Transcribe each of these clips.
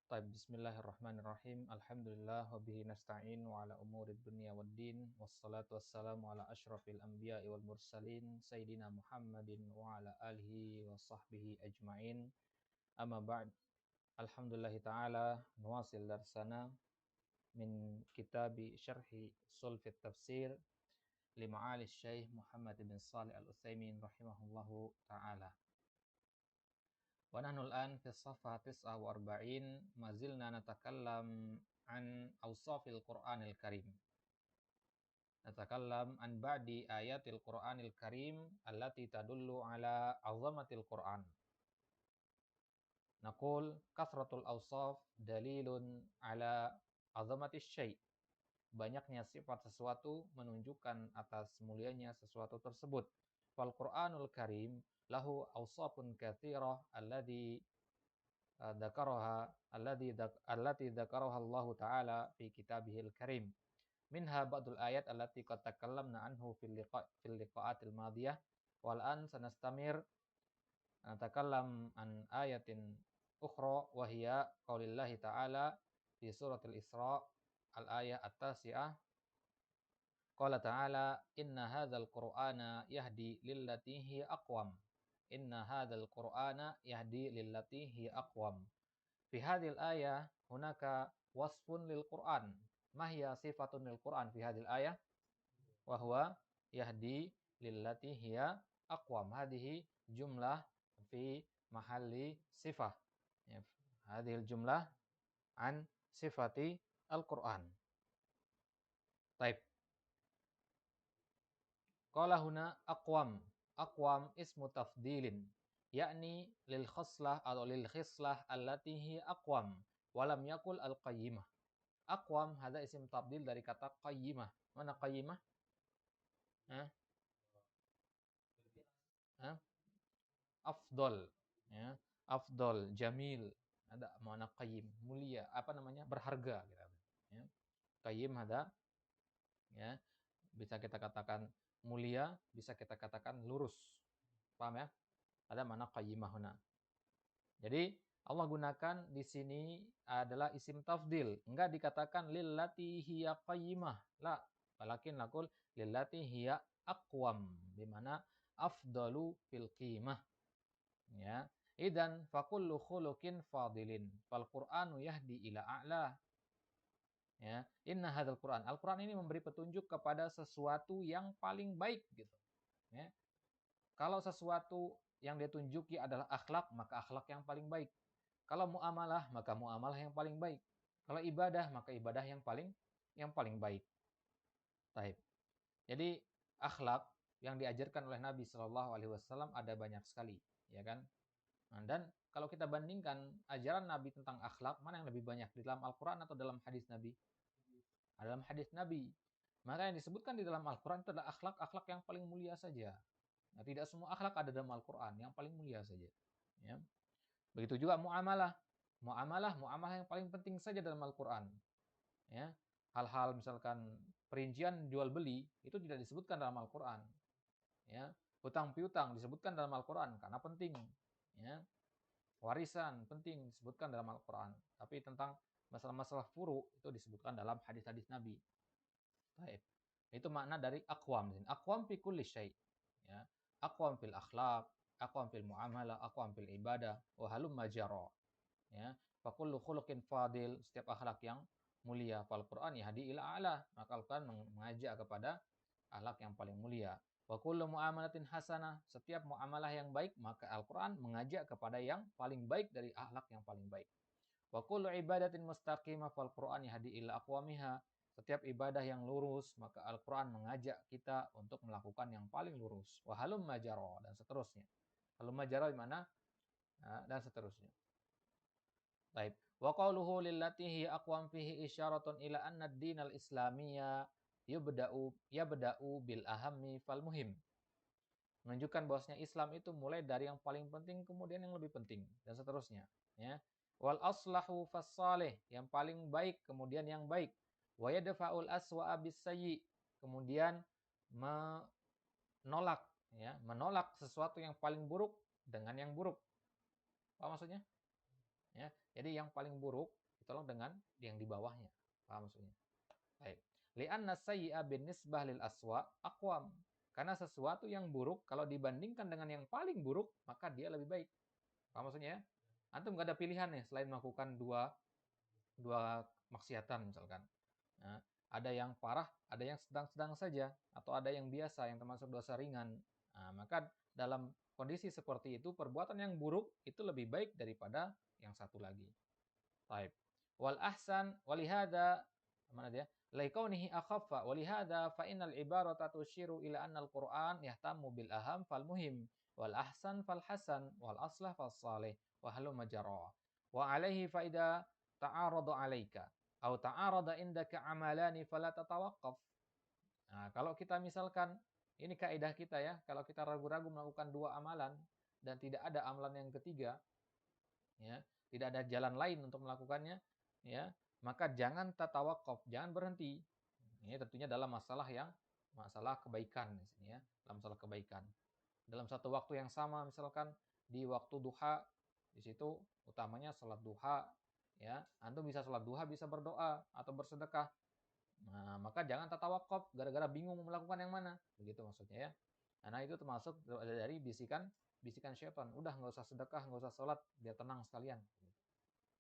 Taib bismillahirrahmanirrahim. Alhamdulillah wa bihi nasta'in wa ala umurid dunya waddin. Wassalatu wassalamu ala asyrafil anbiya'i wal mursalin sayyidina Muhammadin wa ala alihi wa sahbihi ajma'in. Amma ba'd. Alhamdulillah ta'ala nuwasil darsana min kitabi syarhi sulfit tafsir lima'ali Syekh Muhammad bin Shalih Al-Utsaimin rahimahullahu ta'ala. Wa nahnu al-an fi as-safhah 49 ma zilna natakallam an awsafil Qur'anil Karim. Natakallam an ba'di ayatil Qur'anil Karim allati tadullu ala 'azamatil Qur'an. Naqul kasratul awsaf dalilun ala 'azamatis syai'. Banyaknya sifat sesuatu menunjukkan atas mulianya sesuatu tersebut. Fal Qur'anul Karim lahu awsafun katsirah allati dzakaraha Allah Ta'ala fi kitabihil karim. Minha ba'dul ayat allati qad takallamna anhu fil liqa'atil madiyah wal an sanastamir natakallam an ayatin ukhra wa hiya qaulillahi ta'ala fi suratul Isra al-ayah at-tasi'ah. Qala ta'ala inna hadzal qur'ana yahdi lillati hiya aqwam. Inna hadzal qur'ana yahdi lillati hiya aqwam. Fi hadhil ayah hunaka wasfun lil Qur'an. Ma hiya sifatun lil Qur'an fi hadhil ayah? Wa huwa yahdi lillati hiya aqwam. Hadhihi jumlah fi mahalli sifah. Ya, hadhil jumlah an sifati al-Qur'an. Taib. Qala huna aqwam. Aqwam ismu tafdilin. Yakni lil khaslah atau lil khislah allati hi aqwam. Walam yakul al-qayyimah. Aqwam hadha isim tabdil dari kata qayyimah. Mana qayyimah? Hah? Hah? Afdol. Ya. Afdol, jamil. Ada makna qayyim, mulia. Apa namanya? Berharga. Ya. Qayyim ada. Ya. Bisa kita katakan mulia, bisa kita katakan lurus. Paham ya? Ada makna qayyimah huna. Jadi Allah gunakan di sini adalah isim tafdil. Enggak dikatakan lillati hiya qayyimah. La, walakin naqul lillati hiya aqwam. Di mana afdalu fil qimah. Ya. Idan fakullu khuluqin fadilin. Fal Qur'anu yahdi ila a'la. Ya. Inna hadzal Qur'an. Al-Qur'an ini memberi petunjuk kepada sesuatu yang paling baik gitu. Ya. Kalau sesuatu yang dia tunjuki adalah akhlak, maka akhlak yang paling baik. Kalau muamalah, maka muamalah yang paling baik. Kalau ibadah, maka ibadah yang paling baik. Taib. Jadi akhlak yang diajarkan oleh Nabi Shallallahu Alaihi Wasallam ada banyak sekali, ya kan? Dan kalau kita bandingkan ajaran Nabi tentang akhlak, mana yang lebih banyak di dalam Al-Quran atau dalam hadis Nabi? Dalam hadis Nabi. Maka yang disebutkan di dalam Al-Quran itu adalah akhlak-akhlak yang paling mulia saja. Nah, tidak semua akhlak ada dalam Al-Quran, yang paling mulia saja. Ya. Begitu juga muamalah. Muamalah yang paling penting saja dalam Al-Quran. Ya. Hal-hal misalkan perincian jual beli itu tidak disebutkan dalam Al-Quran. Ya. Hutang piutang disebutkan dalam Al-Quran karena penting. Ya. Warisan penting disebutkan dalam Al-Quran. Tapi tentang masalah-masalah furu itu disebutkan dalam hadis-hadis Nabi. Baik. Itu makna dari aqwam. Aqwam fi kulli syai'. Ya. Aqwam fil akhlaq, aqwam fil muamalah, aqwam fil ibadah, wa halum majara. Ya. Fa kullu khuluqin fadil, setiap akhlak yang mulia. Fal Qur'an yahdi ila a'la. Maka Al-Qur'an mengajak kepada akhlak yang paling mulia. Wa kullu muamalatin hasanah, setiap muamalah yang baik, maka Al-Qur'an mengajak kepada yang paling baik dari akhlak yang paling baik. Wa kullu ibadatin mustaqimah fal Qur'an yahdi ila aqwamiha. Setiap ibadah yang lurus, maka Al-Quran mengajak kita untuk melakukan yang paling lurus. Wa halum majaro, dan seterusnya. Halum majaro di mana? Nah, dan seterusnya. Baik. Wa qawluhu lillatihi aqwam fihi isyaratun ila anna ad-din al-islamiyya yabda'u bil ahammi fal muhim. Menunjukkan bahwasanya Islam itu mulai dari yang paling penting, kemudian yang lebih penting, dan seterusnya. Ya. Wal aslahu fas salih, yang paling baik, kemudian yang baik. Wa yadfa'ul aswa'a bis sayyi, kemudian menolak menolak sesuatu yang paling buruk dengan yang buruk. Apa maksudnya? Ya. Jadi yang paling buruk ditolong dengan yang di bawahnya. Paham maksudnya? Baik. Li'anna sayyi'a binisbah lil aswa aqwam. Karena sesuatu yang buruk kalau dibandingkan dengan yang paling buruk, maka dia lebih baik. Paham maksudnya ya? Antum nggak ada pilihan nih selain melakukan dua dua maksiatan misalkan. Nah, ada yang parah, ada yang sedang-sedang saja, atau ada yang biasa yang termasuk dosa ringan. Nah, maka dalam kondisi seperti itu, perbuatan yang buruk itu lebih baik daripada yang satu lagi. Taib. Wal ahsan walihada mana dia? Laikaunihi akhaffa walihada fa innal ibarata tusyiru ila anna al-Qur'an yahtammu bil aham fal muhim wal ahsan fal hasan wal aslah fal salih wa halumma jara. Wa alaihi fa idza ta'arada 'alaika aw ta'arada indaka amalani fala tatawaqqaf. Nah, kalau kita misalkan ini kaidah kita ya, kalau kita ragu-ragu melakukan dua amalan dan tidak ada amalan yang ketiga, ya, tidak ada jalan lain untuk melakukannya, ya, maka jangan tatawakuf, jangan berhenti. Ini tentunya dalam masalah kebaikan di sini ya, dalam masalah kebaikan. Dalam satu waktu yang sama misalkan di waktu duha, di situ utamanya salat duha, ya. Antum bisa salat duha, bisa berdoa atau bersedekah. Nah, maka jangan tatawakuf gara-gara bingung melakukan yang mana. Begitu maksudnya ya. Karena itu termasuk dari bisikan bisikan syaitan. Udah nggak usah sedekah, nggak usah sholat, biar tenang sekalian.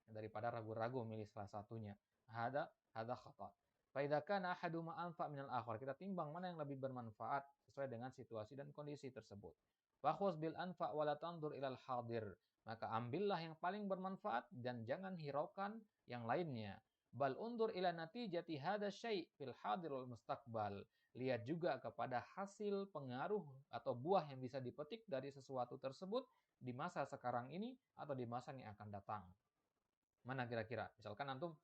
Daripada ragu-ragu milih salah satunya. Hada khata. Fa kana ahaduma anfa minal akhar. Kita timbang mana yang lebih bermanfaat sesuai dengan situasi dan kondisi tersebut. Fakhus bil anfa wa la tandur ilal hadir. Maka ambillah yang paling bermanfaat dan jangan hiraukan yang lainnya. Bal undur ila natijati hada syai' fil hadir wal mustaqbal. Lihat juga kepada hasil pengaruh atau buah yang bisa dipetik dari sesuatu tersebut di masa sekarang ini atau di masa yang akan datang. Mana kira-kira? Misalkan antum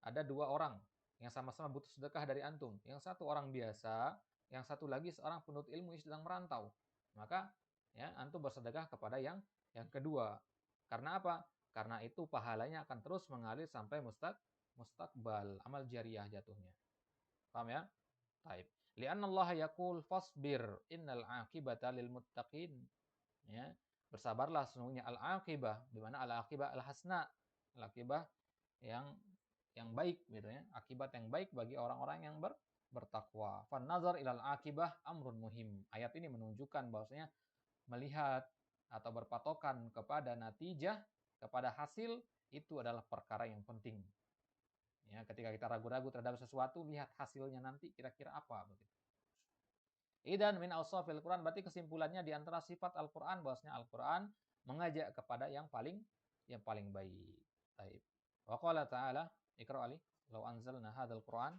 ada dua orang yang sama-sama butuh sedekah dari antum. Yang satu orang biasa, yang satu lagi seorang penuntut ilmu yang sedang merantau. Maka ya antum bersedekah kepada yang kedua. Karena apa? Karena itu pahalanya akan terus mengalir sampai mustaqbal, amal jariah jatuhnya. Paham ya? Taib. Li'anna Allah yaqul fasbir innal aqibata lil muttaqin. Ya. Bersabarlah sesungguhnya al-aqibah, di mana al-aqibah al-hasna, al-aqibah yang baik gitu ya, akibat yang baik bagi orang-orang yang bertakwa. Fan nazar ilal akibah amrun muhim. Ayat ini menunjukkan bahwasanya melihat atau berpatokan kepada natijah, kepada hasil itu adalah perkara yang penting. Ya, ketika kita ragu-ragu terhadap sesuatu, lihat hasilnya nanti kira-kira apa begitu. Idan min awsafil Quran, berarti kesimpulannya di antara sifat Al-Quran bahwasanya Al-Quran mengajak kepada yang paling baik. Baik. Wa qala ta'ala, Iqra Ali, law anzalna hadzal Quran.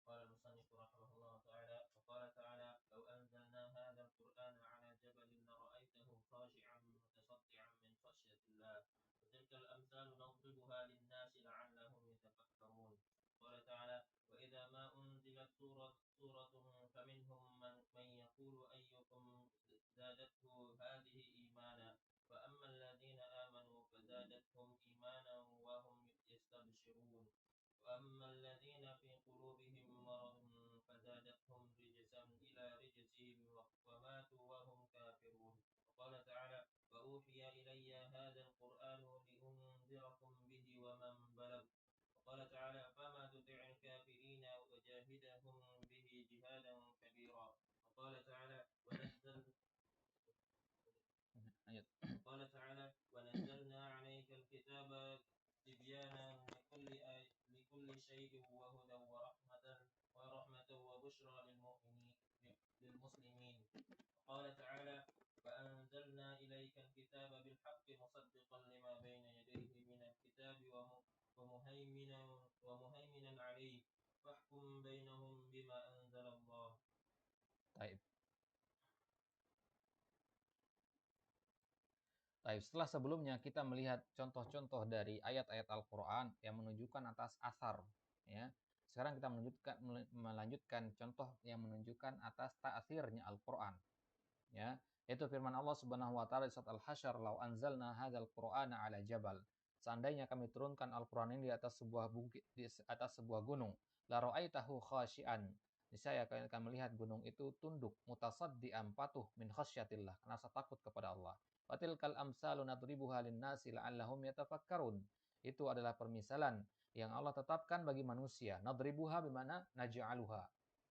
قال المصنف رحمه الله تعالى وقال تعالى لو أنزلنا هذا القرآن على جبل لرأيته خاشعا متصدعا من خشية الله وتلك الأمثال نضربها للناس لعلهم يتفكرون قال تعالى وإذا ما أنزلت سورة فمنهم من يقول أيكم زادته هذه إيمانا فأما الذين آمنوا فزادتهم إيمانا وهم يستبشرون وأما الذين في قلوبهم مرض فزادتهم رجسا إلى رجسهم وماتوا وهم كافرون وقال تعالى وأوحي إلي هذا القرآن لأنذركم به ومن بلغ وقال تعالى فما تطع الكافرين وجاهدهم به جهادا كبيرا وقال تعالى Ayat. قال تعالى ونزلنا عليك الكتاب تبيانا لكل شيء وهدى ورحمة وبشرى للمسلمين قال تعالى فأنزلنا إليك الكتاب بالحق مصدقا لما بين يديه من الكتاب ومهيمنا عليه فاحكم بينهم بما أنزل الله. Baik. Baik, setelah sebelumnya kita melihat contoh-contoh dari ayat-ayat Al-Qur'an yang menunjukkan atas asar, ya. Sekarang kita melanjutkan contoh yang menunjukkan atas ta'thirnya Al-Qur'an, ya. Yaitu firman Allah Subhanahu wa taala di surat Al-Hasyr, "Lau anzalna hadzal Qur'ana 'ala jabal." Seandainya kami turunkan Al-Qur'an ini di atas sebuah bukit, di atas sebuah gunung, la ra'aitahu khasyian. niscaya kalian akan melihat gunung itu tunduk, mutasaddian, patuh min khasyatillah, karena rasa takut kepada Allah. Watilkal amsalu nadribuha linnasi la'allahum yatafakkarun. Itu adalah permisalan yang Allah tetapkan bagi manusia. Nadribuha bimana naj'aluha.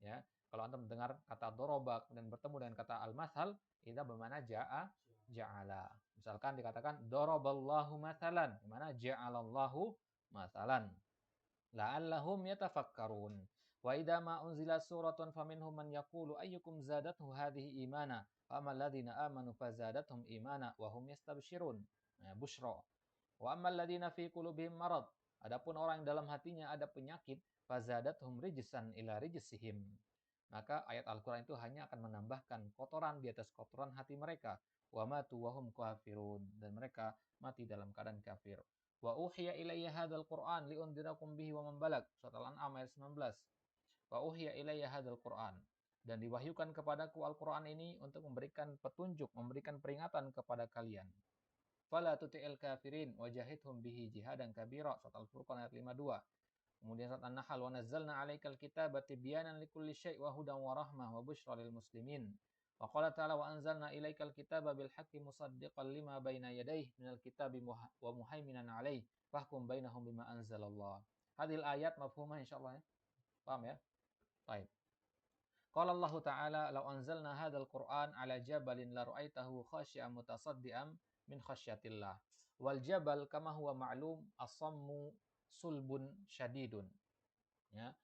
Ya, kalau antum mendengar kata doroba dan bertemu dengan kata al-mathal, itu bermakna ja'ala. Misalkan dikatakan doroballahu mathalan, bimana ja'alallahu mathalan. La'allahum yatafakkarun. Wa idza ma unzilat suratun faminhum man yaqulu ayyukum zadathu hadhihi imana. Fa ammal ladzina amanu fazadathum imana wa hum yastabshirun. Busyra. Wa ammal ladzina fi qulubihim marad. Adapun orang yang dalam hatinya ada penyakit, fazadathum rijsan ila rijsihim. Maka ayat Al-Qur'an itu hanya akan menambahkan kotoran di atas kotoran hati mereka. Wa matu wa hum kafirun, dan mereka mati dalam keadaan kafir. Wa uhiya ilayya hadzal Qur'an liundirakum bihi wa man balag. Surat Al-An'am ayat 19. Wa uhiya ilayya hadzal Qur'an, dan diwahyukan kepadaku Al-Qur'an ini untuk memberikan petunjuk, memberikan peringatan kepada kalian. Fala tuti'il kafirin wajahidhum bihi jihadan kabira. Surat Al-Furqan ayat 52. Kemudian surat An-Nahl, wa nazzalna 'alaikal kitaba tibyanan likulli syai' wa hudan wa rahmah wa busyra lil muslimin. Wa qala ta'ala wa anzalna ilaikal kitaba bil haqqi musaddiqan lima baina yadayhi minal kitabi wa muhaiminan 'alaihi fahkum bainahum bima anzalallah. Hadhil ayat mafhumah insyaallah ya. Paham ya? Baik. Qala Allah Ta'ala law anzalna hadzal Qur'an 'ala jabalin la ra'aitahu khashi'an mutasaddian min khasyatillah. Wal jabal kama huwa ma'lum as-sammu sulbun syadidun. Ya.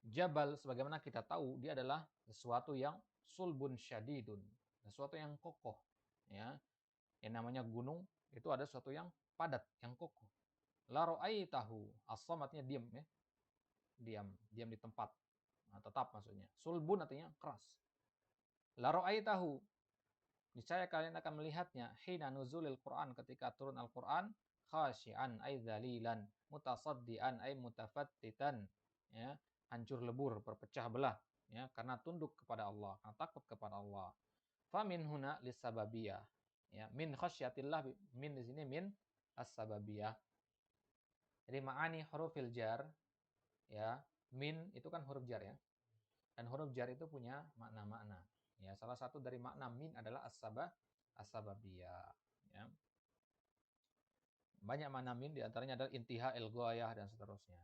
Jabal sebagaimana kita tahu dia adalah sesuatu yang sulbun syadidun, sesuatu yang kokoh, ya. Yang namanya gunung itu ada sesuatu yang padat, yang kokoh. La ra'aitahu, as-sam artinya diam ya. Diam di tempat. Nah, tetap maksudnya. Sulbun artinya keras. La ra'aitahu, niscaya kalian akan melihatnya hina nuzulil Quran, ketika turun Al-Quran, khasyian ay dzalilan, mutasaddian ay mutafattitan, ya, hancur lebur, berpecah belah, ya, karena tunduk kepada Allah, karena takut kepada Allah. Fa min huna lisababiyah, ya, min khasyatillah, min di sini min as-sababiyah. Jadi ma'ani hurufil jar, ya, min itu kan huruf jar ya. Dan huruf jar itu punya makna-makna. Ya, salah satu dari makna min adalah as-sababiyah, ya. Banyak makna min, di antaranya adalah intiha el-ghayah dan seterusnya.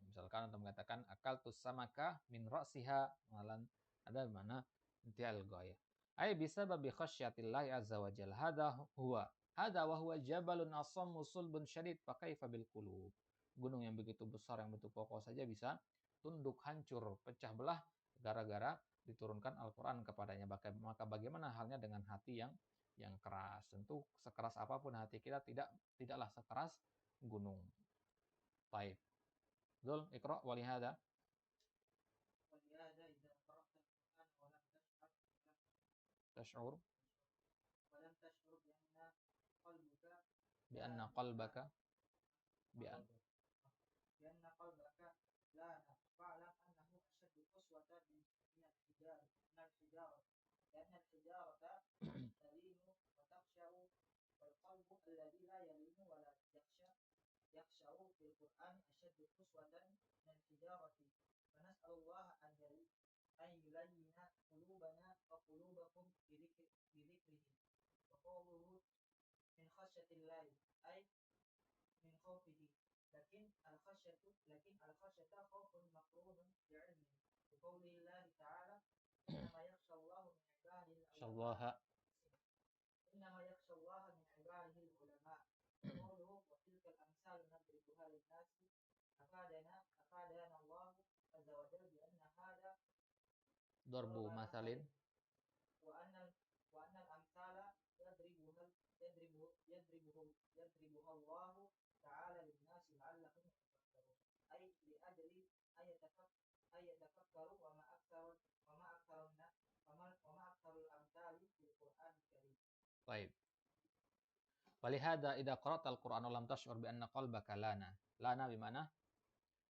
Misalkan untuk mengatakan akaltus samaka min ra'siha, malan ada mana intiha el-ghayah. Ay bisababi khasyatillahi azza wa jalla. Hada wa huwa jabalun asammu sulbun syadid fa kaifa bil qulub. Gunung yang begitu besar, yang begitu kokoh saja bisa tunduk, hancur, pecah belah gara-gara diturunkan Al-Qur'an kepadanya. Maka bagaimana halnya dengan hati yang keras? Tentu sekeras apapun hati kita tidaklah sekeras gunung. Baik. Zul, Iqra wa lihada. ولهذا إذا قرأت القرآن Tash'ur ولم تشعر قلبك bi anna qalbaka bi an بأن قلبك لا فاعلم أنه أشد قسوة من الحجارة لأن الحجارة تلين وتخشع والقلب الذي لا يلين ولا يخشع في القرآن أشد قسوة من الحجارة فنسأل الله أن يلين قلوبنا وقلوبكم بذكره وقوله من خشية الله أي من خوفه لكن الخشية خوف مقرون بعلمه بقول الله تعالى إنما يخشى الله من عباده العلماء وقوله وتلك الأمثال نضربها للناس أفادنا الله عز وجل بأن هذا ضرب مثل وأن الأمثال يضربها الله تعالى للناس لعلهم يتفكرون أي لأجل أن يتفكروا وما أكثر الأمثال في القرآن الكريم. طيب. Walihada idza qara'tal Qur'ana lam tash'ur bi anna qalbaka lana. Lana bi mana?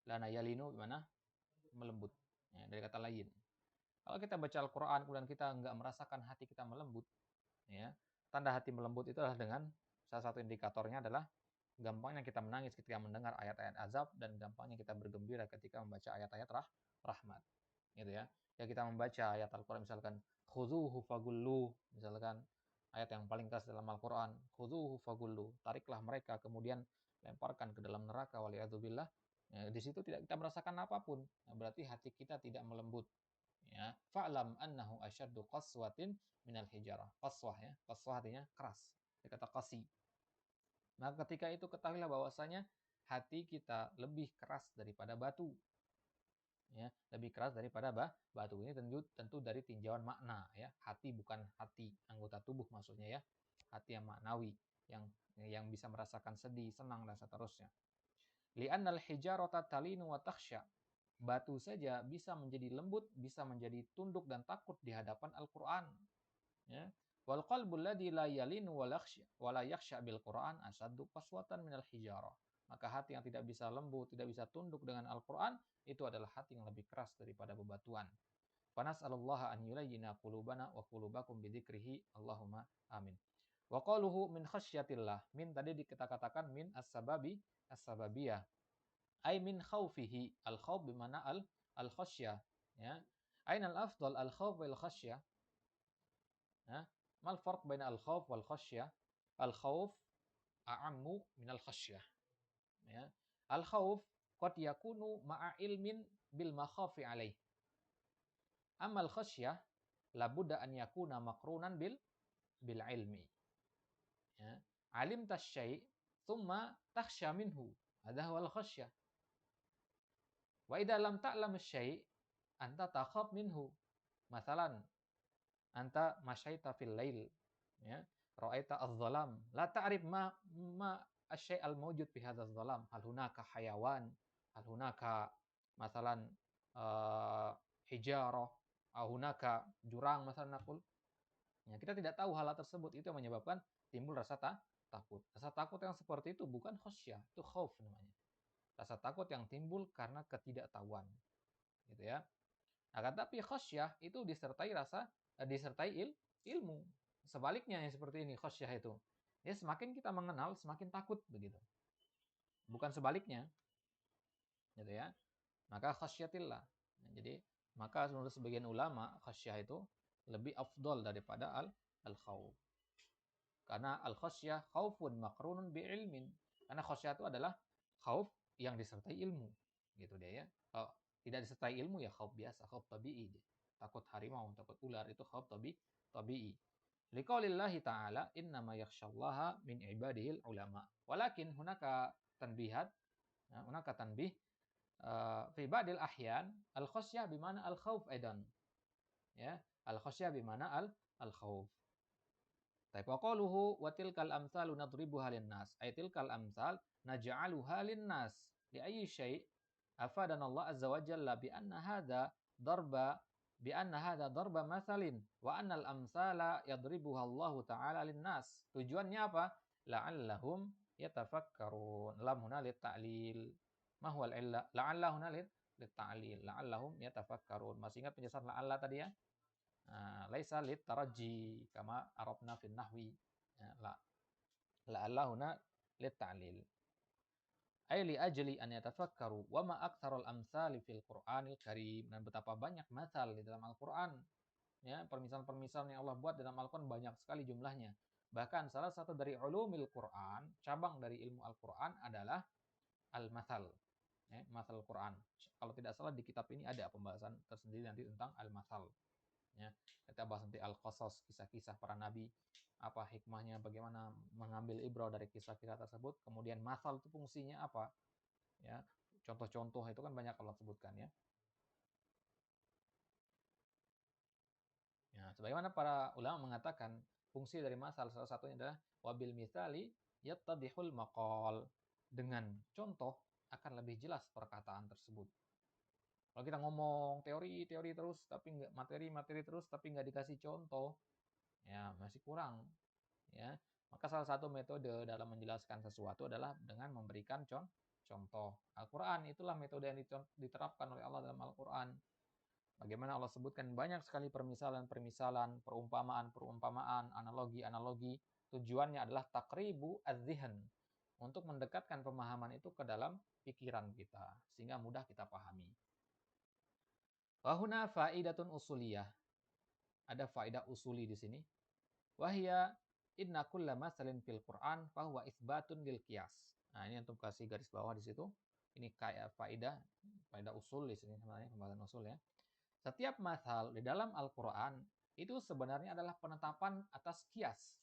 Lana yalinu bi mana? Melembut. Ya, dari kata lain. Kalau kita baca Al-Qur'an kemudian kita enggak merasakan hati kita melembut, ya. Tanda hati melembut itu adalah dengan salah satu indikatornya adalah gampangnya kita menangis ketika mendengar ayat-ayat azab dan gampangnya kita bergembira ketika membaca ayat-ayat rahmat. gitu ya. Ya kita membaca ayat Al-Qur'an misalkan khudzuhu fagullu, misalkan ayat yang paling keras dalam Al-Qur'an, khudzuhu fagullu, tariklah mereka kemudian lemparkan ke dalam neraka waliyadzubillah. Ya, di situ tidak kita merasakan apapun. Nah, berarti hati kita tidak melembut. Ya, fa'lam annahu asyaddu qaswatin minal hijarah. Qaswah ya, qaswah artinya keras. Kata qasi. Nah, ketika itu ketahuilah bahwasanya hati kita lebih keras daripada batu. Ya, lebih keras daripada batu. Ini tentu dari tinjauan makna ya. Hati bukan hati anggota tubuh maksudnya ya. Hati yang maknawi yang bisa merasakan sedih, senang dan seterusnya. Li'annal hijarata talinu wa takhsha. Batu saja bisa menjadi lembut, bisa menjadi tunduk dan takut di hadapan Al-Qur'an. Ya. Wal qalbul ladzi la yalinu wa la yakhsha bil Qur'an asaddu qaswatan minal hijarah. Maka hati yang tidak bisa lembut, tidak bisa tunduk dengan Al-Qur'an, itu adalah hati yang lebih keras daripada bebatuan. Fanas'alullaha an yulayyina qulubana wa qulubakum bidzikrihi. Allahumma amin. Wa qaluhu min khasyatillah. Min tadi kita katakan min as-sababiyah. Ai min khaufihi. Al-khauf bimana al-khasyah. Ya. Aina al-afdal al-khauf wal khasyah? Ya. Mal farq baina al-khauf wal khasyah? Al-khauf a'ammu min al-khasyah. Ya. Al-khauf qad yakunu ma'a ilmin bil makhafi alaih. Amal khasyah labudda an yakuna maqrunan bil ilmi. Ya. Alim tasyai thumma takhsha minhu. Hadha huwal khasyah. Wa idza lam ta'lam syai' anta takhaf minhu. Masalan, anta masyaita fil lail, ya, ra'aita adh-dhalam, la ta'rif ma asy-syai' al-mawjud fi hadzal dhalam. Hal hunaka hayawan, hal hunaka masalan hijarah, au hunaka jurang masalan naqul. Ya, kita tidak tahu hal tersebut, itu yang menyebabkan timbul rasa takut. Rasa takut yang seperti itu bukan khasyah, itu khauf namanya. Rasa takut yang timbul karena ketidaktahuan, gitu ya. Akan tapi khasyah itu disertai ilmu. Sebaliknya yang seperti ini khasyah itu. Ya semakin kita mengenal semakin takut begitu. Bukan sebaliknya, gitu ya. Maka khasyatillah. Nah, jadi maka menurut sebagian ulama khasyah itu lebih afdol daripada al-khauf. Karena al-khasyah khaufun makrunun bi ilmin. Karena khasyah itu adalah khauf yang disertai ilmu. Gitu dia ya. Kalau tidak disertai ilmu ya khauf biasa, khauf tabi'i. Takut harimau, takut ular itu khauf tabi'i. Liqaulillahi ta'ala innama yakhsyallaha min ibadihil ulama. Walakin hunaka tanbihat, hunaka tanbih fi ba'dil ahyan al-khasyah bimana al-khauf aidan. Ya, al-khasyah bimana al-khauf. Tapi waqaluhu wa tilkal amsalu nadribuha linnas. Ay tilkal amsal naj'aluha linnas. Li ayyi syai' afadana Allah azza wa jalla bi anna hadha darba mathalin wa anna al-amsala yadribuha Allah taala linnas. Tujuannya apa? La'allahum yatafakkarun. Lam huna lit ta'lil. Ma huwa al-illa? La'alla huna lit ta'lil. La'allahum yatafakkarun. Masih ingat penjelasan la'alla tadi ya? Laisa lit taraji kama arabna fin nahwi. Ya, la huna lit ta'lil. Ai li ajli an yatafakkaru wa ma aktsarul amsali fil Qur'anil Karim. Dan betapa banyak masal di dalam Al-Qur'an. Ya, permisalan-permisalan yang Allah buat dalam Al-Qur'an banyak sekali jumlahnya. Bahkan salah satu dari ulumil Qur'an, cabang dari ilmu Al-Qur'an adalah al-masal. Ya, masal Qur'an. Kalau tidak salah di kitab ini ada pembahasan tersendiri nanti tentang al-masal. Ya, kita bahas nanti al-qasas, kisah-kisah para nabi, apa hikmahnya, bagaimana mengambil ibrah dari kisah-kisah tersebut, kemudian masal itu fungsinya apa, ya, contoh-contoh itu kan banyak Allah sebutkan ya. Ya, sebagaimana para ulama mengatakan fungsi dari masal salah satunya adalah wabil mithali yattadihul maqal. Dengan contoh akan lebih jelas perkataan tersebut. Kalau kita ngomong teori terus tapi nggak materi terus tapi nggak dikasih contoh, ya masih kurang. Ya, maka salah satu metode dalam menjelaskan sesuatu adalah dengan memberikan contoh. Al-Quran itulah metode yang diterapkan oleh Allah dalam Al-Quran. Bagaimana Allah sebutkan banyak sekali permisalan-permisalan, perumpamaan-perumpamaan, analogi-analogi. Tujuannya adalah takribu az-zihn, untuk mendekatkan pemahaman itu ke dalam pikiran kita sehingga mudah kita pahami. Wa huna faidatun usuliyah. Ada faedah usuli di sini. Wahya inna kulla masalin fil Qur'an fahuwa isbatun lil qiyas. Nah, ini untuk kasih garis bawah di situ. Ini kayak faedah usul di sini sebenarnya, pembahasan usul ya. Setiap masal di dalam Al-Qur'an itu sebenarnya adalah penetapan atas kias.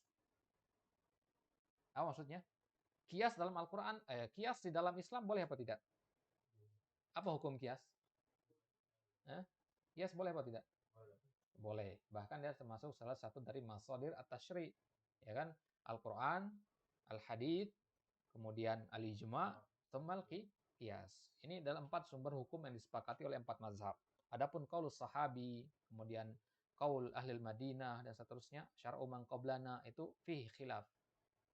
Apa maksudnya? Kias dalam Al-Qur'an, kias di dalam Islam boleh apa tidak? Apa hukum kias? Kias boleh apa tidak? Boleh. Bahkan dia termasuk salah satu dari masadir at-tasyri'. Ya kan? Al-Qur'an, Al-Hadits, kemudian Al-Ijma', Tsumal Qiyas. Ini dalam 4 sumber hukum yang disepakati oleh 4 mazhab. Adapun qaulus sahabi, kemudian qaul ahli Madinah dan seterusnya, syar'u man qablana itu fihi khilaf.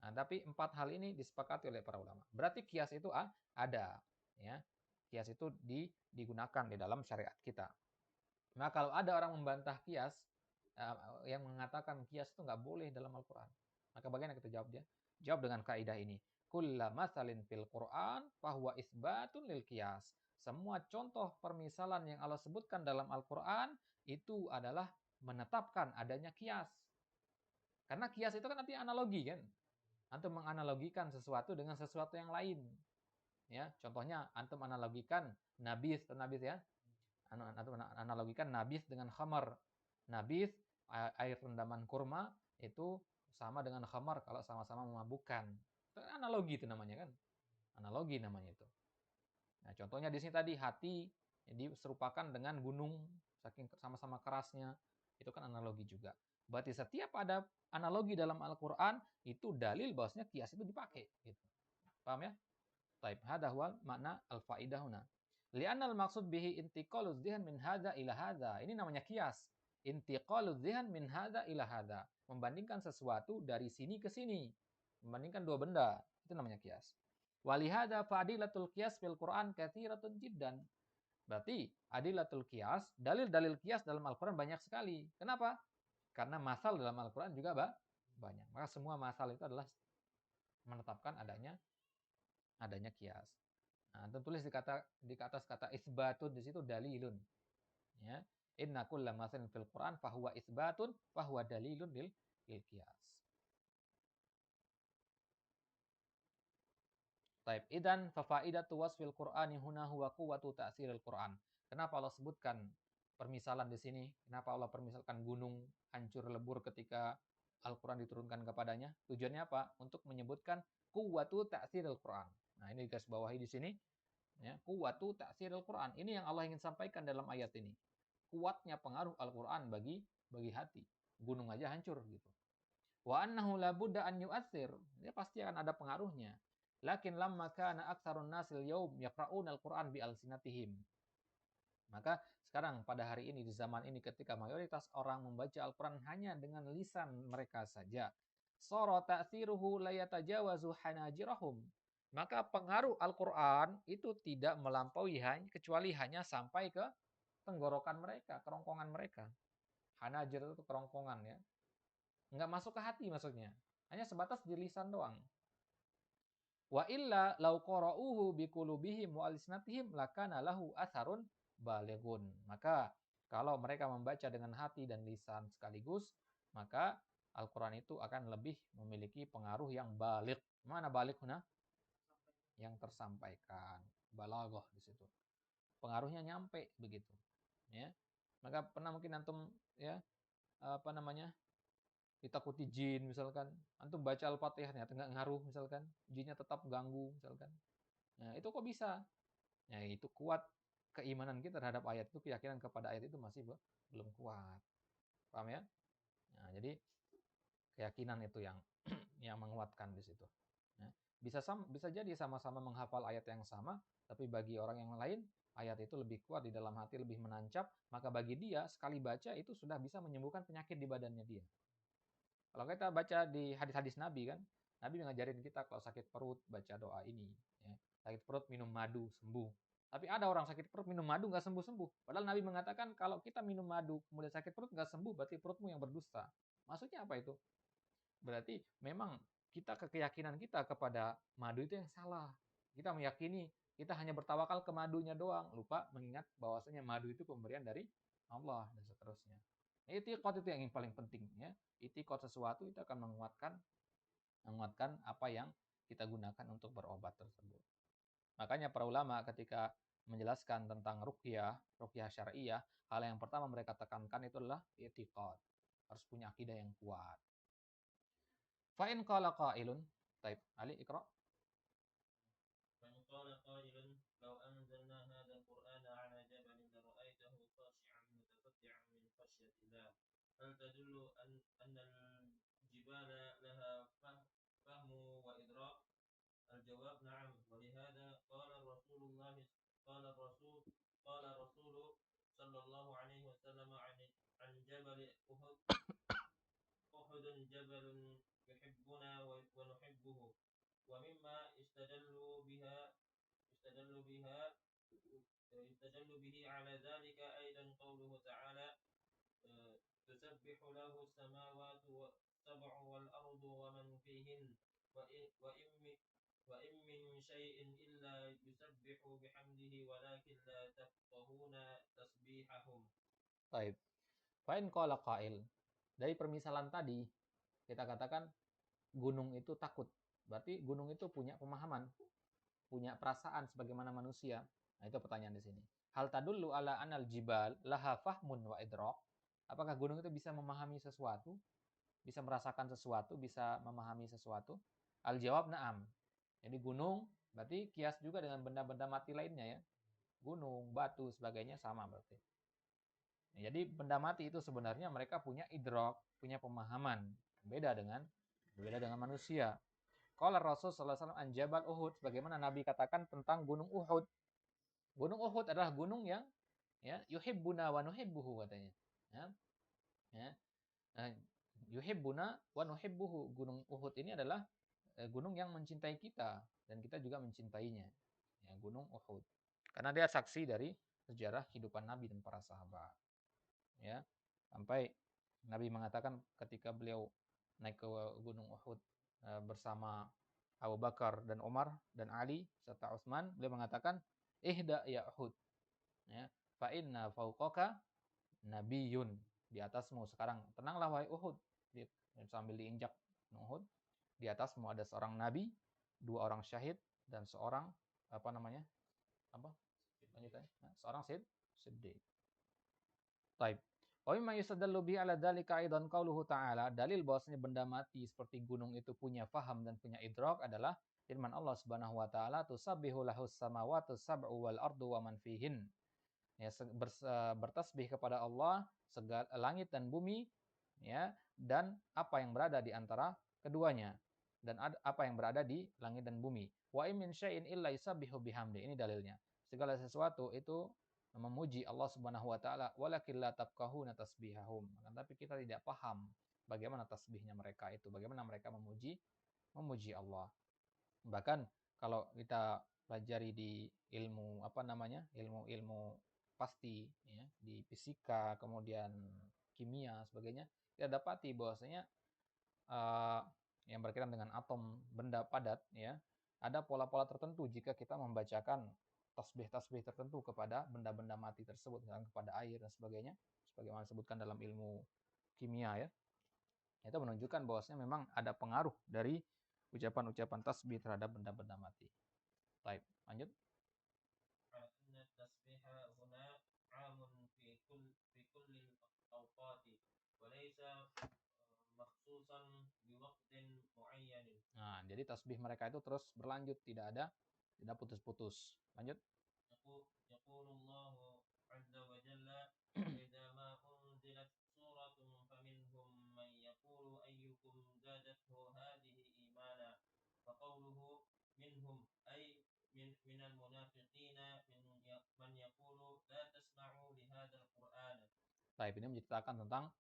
Nah, tapi 4 hal ini disepakati oleh para ulama. Berarti kias itu ada, ya. Kias itu digunakan di dalam syariat kita. Nah, kalau ada orang membantah kias, yang mengatakan kias itu nggak boleh dalam Al-Quran, maka bagaimana kita jawab dia? Jawab dengan kaidah ini. Kulla masalin fil Quran fahuwa isbatun lil kias. Semua contoh permisalan yang Allah sebutkan dalam Al-Quran itu adalah menetapkan adanya kias. Karena kias itu kan artinya analogi kan. Antum menganalogikan sesuatu dengan sesuatu yang lain. Ya, contohnya antum analogikan nabis ya. Antum analogikan nabis dengan khamar. Nabis, air rendaman kurma itu sama dengan khamar kalau sama-sama memabukkan. Itu analogi itu namanya kan. Analogi namanya itu. Nah, contohnya di sini tadi hati diserupakan dengan gunung saking sama-sama kerasnya. Itu kan analogi juga. Berarti setiap ada analogi dalam Al-Qur'an itu dalil bahwasanya kias itu dipakai gitu. Paham ya? Taib, hada huwa makna al-faidah huna. Li'anna al-maqsud bihi intiqaluz dzihn min hadza ila hadza. Ini namanya kias. Intiqaluz dzihn min hadza ila hadza. Membandingkan sesuatu dari sini ke sini. Membandingkan dua benda. Itu namanya kias. Walihada fa'adilatul qiyas fil Qur'an katsiratun jiddan. Berarti adilatul qiyas, dalil-dalil qiyas dalam Al-Qur'an banyak sekali. Kenapa? Karena masal dalam Al-Qur'an juga banyak. Maka semua masal itu adalah menetapkan adanya qiyas. Nah, tulis di atas kata isbatun di situ dalilun. Ya. Inna kulla masalin fil Qur'an fahuwa isbatun fahuwa dalilun lil qiyas. Taib. Idan fafaidatu wasfil Qur'ani huna huwa quwwatu ta'siril Qur'an. Kenapa Allah sebutkan permisalan di sini? Kenapa Allah permisalkan gunung hancur lebur ketika Al-Qur'an diturunkan kepadanya? Tujuannya apa? Untuk menyebutkan quwwatu ta'siril Qur'an. Nah, ini guys bawahi di sini. Ya, quwwatu ta'siril Qur'an. Ini yang Allah ingin sampaikan dalam ayat ini. Kuatnya pengaruh Al-Qur'an bagi hati. Gunung aja hancur gitu. Wa annahu la budda an yu'athir. Dia pasti akan ada pengaruhnya. Lakin lamma kana aktsarun nasil yaum yaqra'una al-Qur'an bi alsinatihim. Maka sekarang pada hari ini di zaman ini ketika mayoritas orang membaca Al-Qur'an hanya dengan lisan mereka saja, sara ta'thiruhu la yatajawazu hanajirahum. Maka pengaruh Al-Qur'an itu tidak melampaui kecuali hanya sampai ke tenggorokan mereka, kerongkongan mereka. Hanajir itu kerongkongan ya. Enggak masuk ke hati maksudnya. Hanya sebatas di lisan doang. Wa illa law qara'uhu biqulubihim wa alsinatihim lakana lahu atharun balighun. Maka kalau mereka membaca dengan hati dan lisan sekaligus, maka Al-Qur'an itu akan lebih memiliki pengaruh yang baligh. Mana baligh huna? Yang tersampaikan. Balaghah di situ. Pengaruhnya nyampe begitu. Ya. Maka pernah mungkin antum ya apa namanya? Ditakuti jin misalkan, antum baca Al-Fatihah ternyata nggak ngaruh misalkan, jinnya tetap ganggu misalkan. Nah, itu kok bisa? Nah, itu kuat keimanan kita terhadap ayat itu, keyakinan kepada ayat itu masih belum kuat. Paham ya? Nah, jadi keyakinan itu yang yang menguatkan di situ. Nah, bisa jadi sama-sama menghafal ayat yang sama, tapi bagi orang yang lain ayat itu lebih kuat di dalam hati, lebih menancap, maka bagi dia sekali baca itu sudah bisa menyembuhkan penyakit di badannya dia. Kalau kita baca di hadis-hadis Nabi kan, Nabi ngajarin kita kalau sakit perut baca doa ini. Ya. Sakit perut minum madu sembuh. Tapi ada orang sakit perut minum madu nggak sembuh-sembuh. Padahal Nabi mengatakan kalau kita minum madu kemudian sakit perut nggak sembuh berarti perutmu yang berdusta. Maksudnya apa itu? Berarti memang kita keyakinan kita kepada madu itu yang salah. Kita meyakini Kita hanya bertawakal ke madunya doang, lupa mengingat bahwasanya madu itu pemberian dari Allah dan seterusnya. I'tiqad itu yang paling penting ya. I'tiqad sesuatu itu akan menguatkan apa yang kita gunakan untuk berobat tersebut. Makanya para ulama ketika menjelaskan tentang ruqyah syariah, hal yang pertama mereka tekankan itu adalah i'tiqad. Harus punya akidah yang kuat. Fa in qala qailun, taib, Ali Iqra. فإن قال قائل لو أنزلنا هذا القرآن على جبل لرأيته خاشعا متصدعا من خشية الله هل تدل أن الجبال لها فهم وإدراك؟ الجواب نعم، ولهذا قال الرسول قال الرسول صلى الله عليه وسلم عن جبل أحد جبل يحبنا ونحبه. ومما استدلوا بها يستدل به على ذلك أيضا قوله تعالى تسبح له السماوات السبع والأرض ومن فيهن وإن من شيء إلا يسبح بحمده ولكن لا تفقهون تسبيحهم. Taib. Fa in qala qail. Dari permisalan tadi kita katakan gunung itu takut. Berarti gunung itu punya pemahaman, punya perasaan sebagaimana manusia. Nah, itu pertanyaan di sini. Hal tadullu ala anal jibal laha fahmun wa idrak? Apakah gunung itu bisa memahami sesuatu, bisa merasakan sesuatu, bisa memahami sesuatu? Al jawab na'am. Jadi gunung berarti kias juga dengan benda-benda mati lainnya ya. Gunung, batu, sebagainya sama berarti. Jadi benda mati itu sebenarnya mereka punya idrak, punya pemahaman. Beda dengan manusia. Qala Rasul sallallahu alaihi wasallam an Jabal Uhud, sebagaimana Nabi katakan tentang Gunung Uhud. Gunung Uhud adalah gunung yang ya yuhibbuna wa nuhibbuhu katanya. Ya. Ya. Yuhibbuna wa nuhibbuhu. Gunung Uhud ini adalah gunung yang mencintai kita dan kita juga mencintainya. Ya, Gunung Uhud. Karena dia saksi dari sejarah kehidupan Nabi dan para sahabat. Ya. Sampai Nabi mengatakan ketika beliau naik ke Gunung Uhud bersama Abu Bakar dan Umar dan Ali serta Utsman, beliau mengatakan ihda ya Uhud, ya, fa inna fauqaka nabiyyun, di atasmu sekarang tenanglah wahai Uhud, sambil diinjak Uhud, di atasmu ada seorang nabi, dua orang syahid dan seorang apa namanya? Apa? Lanjutannya, seorang siddiq. Taib. Wa mimma yustadallu bihi ala dzalika aidan qauluhu ta'ala, dalil bahwasanya benda mati seperti gunung itu punya faham dan punya idrak adalah firman Allah Subhanahu wa taala, tusabbihu lahus samawati sab'u wal ardu wa man fihin. Ya, bertasbih kepada Allah segala langit dan bumi, ya, dan apa yang berada di antara keduanya, dan apa yang berada di langit dan bumi. Wa in min syai'in illa yusabbihu bihamdi. Ini dalilnya. Segala sesuatu itu memuji Allah Subhanahu wa taala, walakin la tafqahuna tasbihahum. Tapi kita tidak paham bagaimana tasbihnya mereka itu, bagaimana mereka memuji Allah. Bahkan kalau kita pelajari di ilmu apa namanya? Ilmu-ilmu pasti ya, di fisika, kemudian kimia sebagainya, kita dapati bahwasanya uh, yang berkaitan dengan atom benda padat ya, ada pola-pola tertentu jika kita membacakan tasbih-tasbih tertentu kepada benda-benda mati tersebut, misalnya kepada air dan sebagainya, sebagaimana disebutkan dalam ilmu kimia ya. Itu menunjukkan bahwasanya memang ada pengaruh dari ucapan-ucapan tasbih terhadap benda-benda mati. Baik, lanjut. أن التسبيح هنا عام في كل الأوقات وليس مخصوصا بوقت معين. Nah, jadi tasbih mereka itu terus berlanjut, tidak putus-putus. Lanjut. يقول الله عز وجل وإذا ما أنزلت سورة فمنهم من يقول أيكم زادته هذه إيمانا وقوله منهم أي من المنافقين من يقول لا تسمعوا لهذا القرآن. Baik, ini menceritakan tentang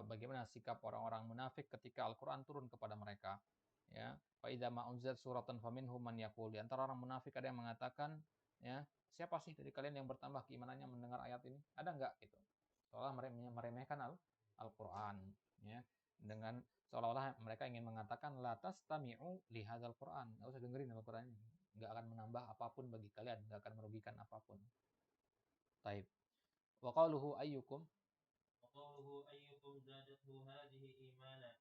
bagaimana sikap orang-orang munafik ketika Al-Quran turun kepada mereka. Ya, fa idza ma unzilat suratan faminhum man yaqul. Di antara orang munafik ada yang mengatakan, ya, siapa sih dari kalian yang bertambah keimanannya mendengar ayat ini? Ada enggak gitu? Seolah meremehkan Al-Quran, ya. Dengan seolah-olah mereka ingin mengatakan la tastami'u li hadzal Quran. Enggak usah dengerin Al-Quran ini. nggak akan menambah apapun bagi kalian, nggak akan merugikan apapun. Taib. Wa qauluhu ayyukum. وقوله أيكم زادته هذه إيمانا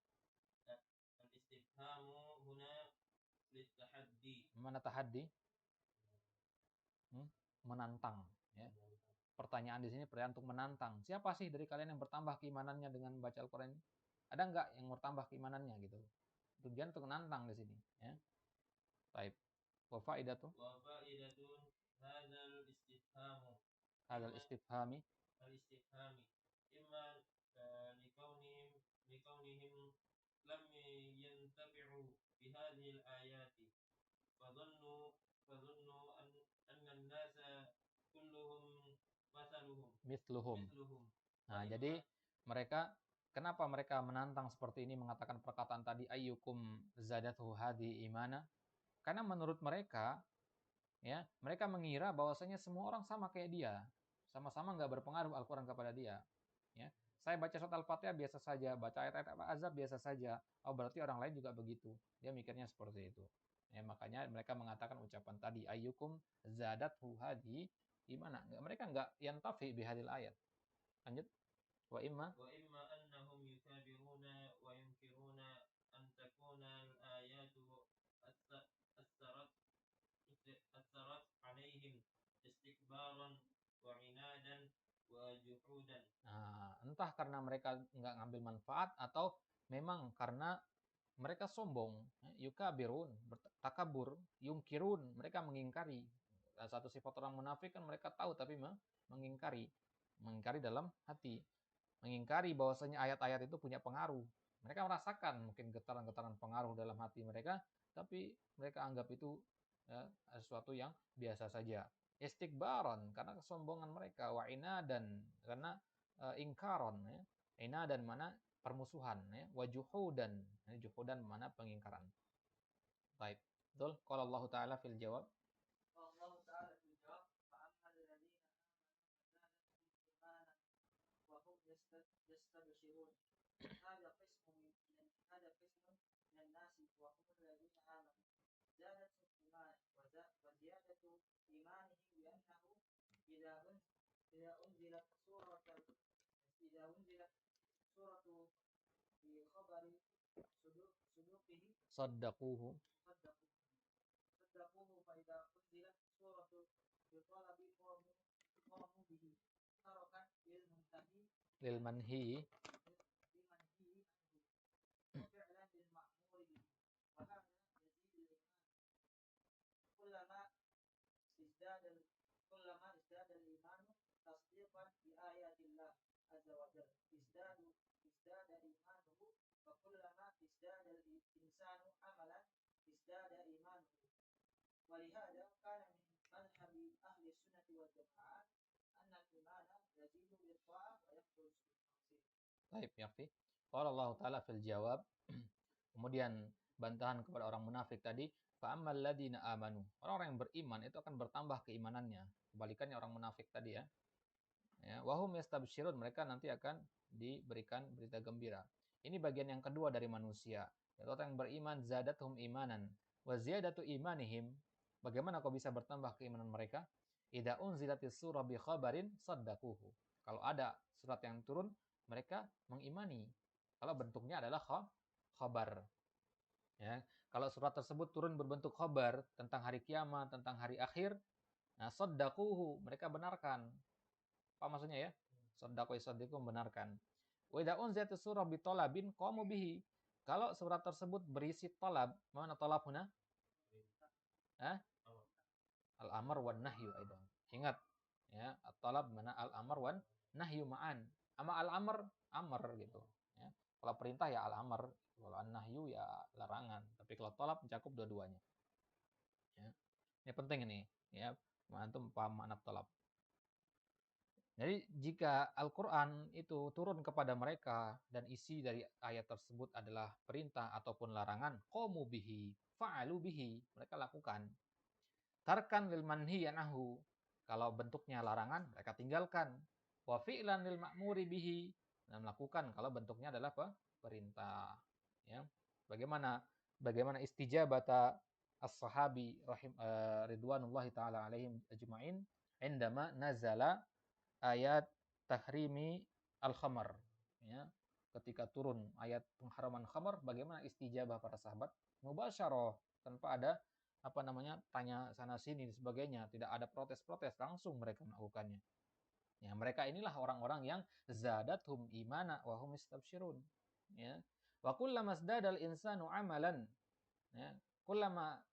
الاستفهام هنا للتحدي. Mana tahaddi? Menantang. Ya. Pertanyaan di sini pertanyaan untuk menantang. Siapa sih dari kalian yang bertambah keimanannya dengan membaca Al-Quran? Ada nggak yang bertambah keimanannya gitu? Tujuan untuk menantang di sini. Ya. Taib. Wa faidatu. وفائدة هذا الاستفهام Hadal إما istifhami. الاستفهام إما لكونهم لم ينتفعوا بهذه الآيات فظنوا أن الناس كلهم Mithluhum. مثلهم. Nah, jadi kenapa mereka menantang seperti ini, mengatakan perkataan tadi ayyukum zadathu hadi imana? Karena menurut mereka, ya, mereka mengira bahwasanya semua orang sama kayak dia, sama-sama nggak berpengaruh Al-Quran kepada dia. Ya, saya baca surat Al-Fatihah biasa saja, baca ayat-ayat azab biasa saja. Oh, berarti orang lain juga begitu. Dia mikirnya seperti itu. Ya, makanya mereka mengatakan ucapan tadi ayyukum zadathu hadi imana? Mereka nggak yantafi bihadil ayat. Lanjut. وإما أنهم يكابرون وينكرون أن تكون الآيات أثرت أثرت عليهم istikbaran wa inadan wa juhudan. Nah, entah karena mereka nggak ngambil manfaat atau memang karena mereka sombong, yukabirun, takabur, yungkirun, mereka mengingkari. Satu sifat orang munafik kan mereka tahu tapi mengingkari, mengingkari dalam hati, mengingkari bahwasanya ayat-ayat itu punya pengaruh. Mereka merasakan mungkin getaran-getaran pengaruh dalam hati mereka, tapi mereka anggap itu sesuatu yang biasa saja. Istikbaron karena kesombongan mereka, wa inadan karena ingkaron, ya. Inadan mana permusuhan, ya. Wa juhudan, juhudan mana pengingkaran. Baik. Betul. Qala Allah Ta'ala fil jawab. Allah Ta'ala fil jawab fa'amma alladhina amanu zadatuhum imanan wa hum yastabshirun. هذا قسم من الناس وهم الذين آمنوا زادتهم إيمانا وزيادة إيمانهم بأنه إذا أنزلت سورة بخبر صدوقه صدقوه فإذا أنزلت سورة بطلب قاموا به تركا للمنهي عنه وفعلا للمأمور به وهذا يزيد الإيمان كلما ازداد الإيمان تصديقا بآيات الله عز وجل ازداد إيمانه وكلما ازداد الإنسان عملا ازداد إيمانه ولهذا كان من مذهب أهل السنة والجماعة أن الإيمان يزيد بالطاعة وينقص بالمعصية. Baik, yakfi. Qala Allah Ta'ala fil jawab. Kemudian bantahan kepada orang munafik tadi, fa ammal ladina amanu. Orang-orang yang beriman itu akan bertambah keimanannya. Kebalikannya orang munafik tadi, ya. Ya, wahum yastabsyirun, mereka nanti akan diberikan berita gembira. Ini bagian yang kedua dari manusia. Yaitu orang yang beriman zadatuhum imanan wa ziyadatu imanihim. Bagaimana kok bisa bertambah keimanan mereka? Idza unzilatis surah bi khabarin saddaquhu. Kalau ada surat yang turun, mereka mengimani. Kalau bentuknya adalah khabar. Ya, kalau surat tersebut turun berbentuk khabar tentang hari kiamat, tentang hari akhir, nah saddaquhu, mereka benarkan. Apa maksudnya ya? Sadaqu yusaddiqu membenarkan. Wa idza unzilatis surah bi talabin qamu bihi. Kalau surat tersebut berisi talab, mana talab huna? Hah? Al-amr wan nahyu aidan. Ingat, ya, at-talab mana al-amr wan nahyu ma'an. Ama al-amr amr gitu, ya. Kalau perintah ya al-amr, kalau an-nahyu ya larangan. Tapi kalau talab mencakup dua-duanya. Ya. Ini penting ini, ya. Antum paham makna talab. Jadi jika Al-Quran itu turun kepada mereka dan isi dari ayat tersebut adalah perintah ataupun larangan, qamu bihi, fa'alu bihi, mereka lakukan. Tarkan lil manhi anahu, kalau bentuknya larangan mereka tinggalkan. Wa fi'lan lil ma'muri bihi, dan melakukan kalau bentuknya adalah perintah. Ya. Bagaimana istijabata as-sahabi ridwanullahi taala alaihim ajma'in indama nazala ayat tahrimi al-khamar, ya. Ketika turun ayat pengharaman khamar, bagaimana istijabah para sahabat? Mubasyarah, tanpa ada tanya sana sini dan sebagainya, tidak ada protes-protes, langsung mereka melakukannya. Ya, mereka inilah orang-orang yang zadathum imana wa hum istabsyirun. Ya. Wa kullama izdadal insanu amalan, ya, kullama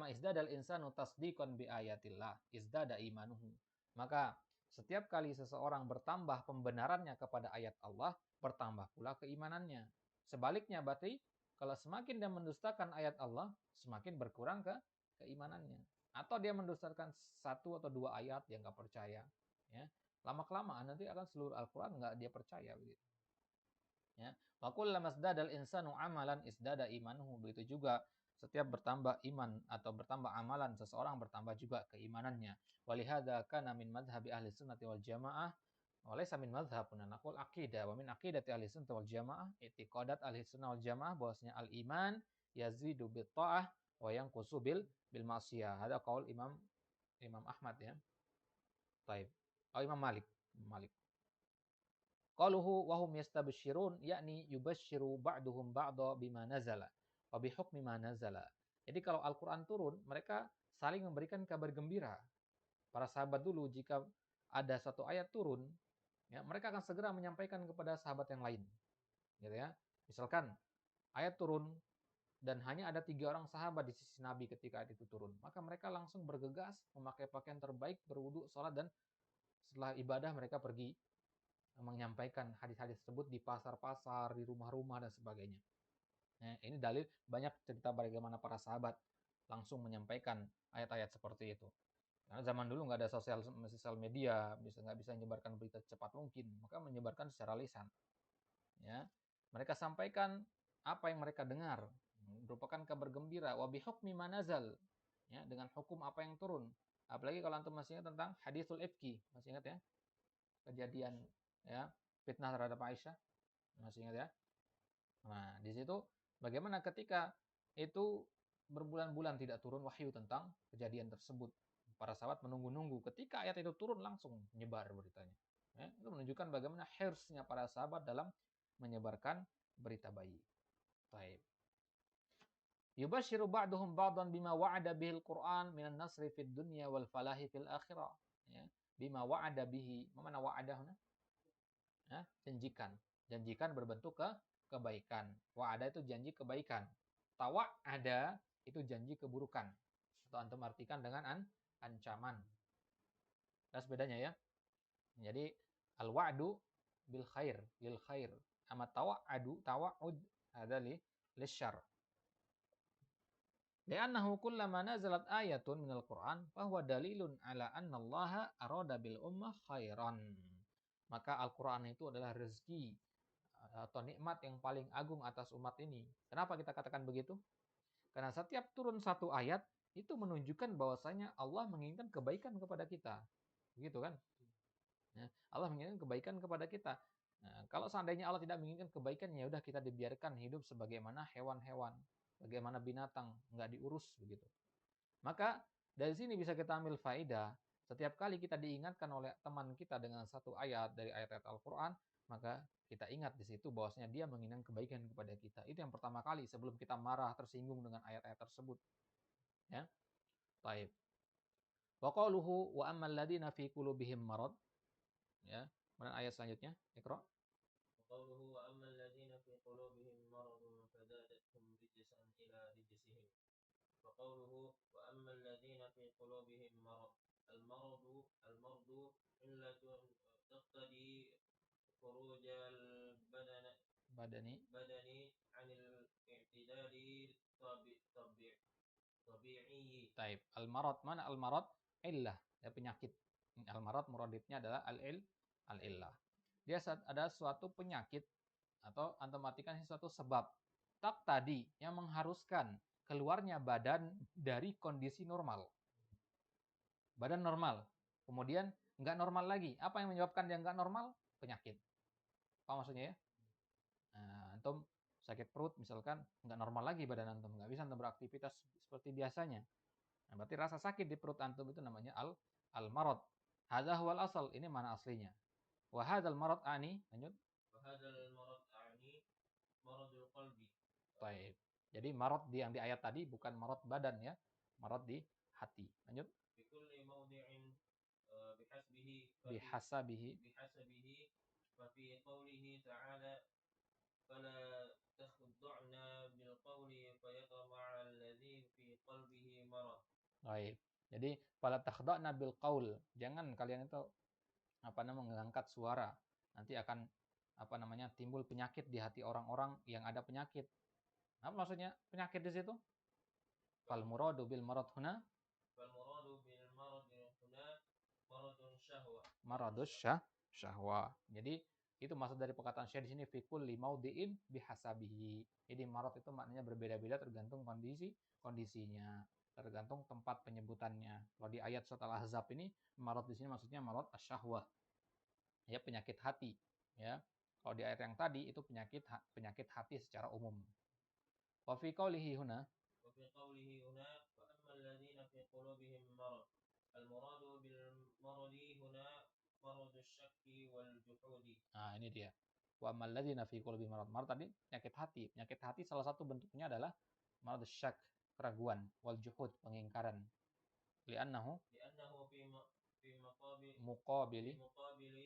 izdadal insanu tasdiqan bi ayatillah izdada imanuhu. Maka setiap kali seseorang bertambah pembenarannya kepada ayat Allah, bertambah pula keimanannya. Sebaliknya berarti kalau semakin dia mendustakan ayat Allah, semakin berkurang keimanannya. Atau dia mendustakan satu atau dua ayat yang nggak percaya, ya. Lama-kelamaan nanti akan seluruh Al-Quran nggak dia percaya begitu. Ya. Wa kullama izdadal insanu amalan izdada imanuhu. Begitu juga setiap bertambah iman atau bertambah amalan seseorang, bertambah juga keimanannya. Walihada kana min madhhabi ahli sunnati wal jamaah walaysa min madhhabuna naqul aqidah wa min aqidati ahli sunnati wal jamaah i'tiqadat ahli sunnah wal jamaah bahwasanya al iman yazidu bit ta'ah wa yanqusu bil ma'siyah. Ada qaul Imam Ahmad, ya. Taib. Oh, Imam Malik. Malik. Qaluhu wa hum yastabshirun yakni yubashshiru ba'duhum ba'dha bima nazala wa bihukmi ma nazala. Jadi kalau Al-Qur'an turun, mereka saling memberikan kabar gembira. Para sahabat dulu jika ada satu ayat turun, ya, mereka akan segera menyampaikan kepada sahabat yang lain. Gitu ya. Misalkan ayat turun dan hanya ada 3 orang sahabat di sisi Nabi ketika ayat itu turun, maka mereka langsung bergegas memakai pakaian terbaik, berwudu, salat, dan setelah ibadah mereka pergi menyampaikan hadis-hadis tersebut di pasar-pasar, di rumah-rumah, dan sebagainya. Nah, ini dalil banyak cerita bagaimana para sahabat langsung menyampaikan ayat-ayat seperti itu. Karena zaman dulu nggak ada sosial media, nggak bisa menyebarkan berita cepat mungkin, maka menyebarkan secara lisan. Ya, mereka sampaikan apa yang mereka dengar, merupakan kabar gembira. Wa bihukmi manazal, ya, dengan hukum apa yang turun. Apalagi kalau antum masih ingat tentang hadisul ifki, masih ingat ya? Kejadian, ya, fitnah terhadap Aisyah, masih ingat ya? Nah, di situ bagaimana ketika itu berbulan-bulan tidak turun wahyu tentang kejadian tersebut. Para sahabat menunggu-nunggu. Ketika ayat itu turun langsung menyebar beritanya. Ya, itu menunjukkan bagaimana hirsnya para sahabat dalam menyebarkan berita baik. Baik. Yubashiru ba'duhum ba'dan bima wa'ada bihil Qur'an minan nasri fid dunya wal falahi fil akhirah. Ya, bima wa'ada bihi. Mana wa'ada? Ya, janjikan berbentuk kebaikan. Wa'ada itu janji kebaikan. Tawa'ada itu janji keburukan. Atau antum artikan dengan ancaman. That's bedanya, ya. Jadi al-wa'du bil khair, lil khair. Ama tawa'ud ada lisyarr. Li'annahu kullama nazalat ayatun minal Qur'an fahuwa dalilun ala anna Allah arada bil ummah khairan. Maka Al-Quran itu adalah rezeki atau nikmat yang paling agung atas umat ini. Kenapa kita katakan begitu? Karena setiap turun satu ayat, itu menunjukkan bahwasanya Allah menginginkan kebaikan kepada kita. Begitu kan? Ya, Allah menginginkan kebaikan kepada kita. Nah, kalau seandainya Allah tidak menginginkan kebaikan, ya udah kita dibiarkan hidup sebagaimana hewan-hewan, bagaimana binatang, nggak diurus begitu. Maka dari sini bisa kita ambil faedah. Setiap kali kita diingatkan oleh teman kita dengan satu ayat dari ayat-ayat Al-Quran, maka kita ingat di situ bahwasanya dia menginginkan kebaikan kepada kita. Itu yang pertama kali sebelum kita marah, tersinggung dengan ayat-ayat tersebut. Ya, baik. Wa qaluhu wa ammal ladina fi qulubihim marad. Ya, kemudian ayat selanjutnya, Iqra. وقوله وأما الذين في قلوبهم مرض فزادتهم رجسا إلى رجسهم وقوله وأما الذين في قلوبهم مرض المرض علة تقتضي خروج Badani. عن الاعتدال الطبيعي. Taib. Al-marad, mana al-marad? Illah, ya, penyakit. Al-marad muradifnya adalah al-illah. Dia ada suatu penyakit atau antum artikan suatu sebab tak tadi yang mengharuskan keluarnya badan dari kondisi normal. Badan normal, kemudian nggak normal lagi. Apa yang menyebabkan dia nggak normal? Penyakit. Apa maksudnya, ya? Nah, antum sakit perut misalkan, nggak normal lagi badan antum, nggak bisa antum beraktivitas seperti biasanya. Nah, berarti rasa sakit di perut antum itu namanya al-marad. Hadza huwal asal, ini mana aslinya. Wa hadzal marad ani, lanjut. وهذا المرض أعني مرض القلب. Baik. Jadi marad yang di ayat tadi bukan marad badan ya, marad di hati. Lanjut. بكل موضع بحسبه Bihasabihi. بحسبه ففي قوله تعالى فلا تخضعن بالقول فيطمع الذي في قلبه مرض. Baik. Jadi fala takhda'na bil qaul. Jangan kalian itu mengangkat suara. Nanti akan timbul penyakit di hati orang-orang yang ada penyakit. Apa maksudnya penyakit di situ? Fal muradu bil marad huna فالمراد بالمرض هنا مرض الشهوة. maradus syahwa. Jadi itu maksud dari perkataan Syekh di sini fikul limaudiin bihasabihi. Jadi marad itu maknanya berbeda-beda tergantung kondisinya, tergantung tempat penyebutannya. Kalau di ayat surat Al-Ahzab ini marad di sini maksudnya marad asyahwah. Ya, penyakit hati, ya. Kalau di ayat yang tadi itu penyakit hati secara umum. Wa fi qoulihi huna وفي قوله هنا فأما الذين في قلوبهم مرض المراد بالمرض هنا مرض الشك والجحود. Nah, ini dia. Wa ammal ladzina fi qulubihim marad. Marad tadi penyakit hati. Penyakit hati salah satu bentuknya adalah marad syak, keraguan, wal juhud, pengingkaran. Li'annahu في مقابل muqabili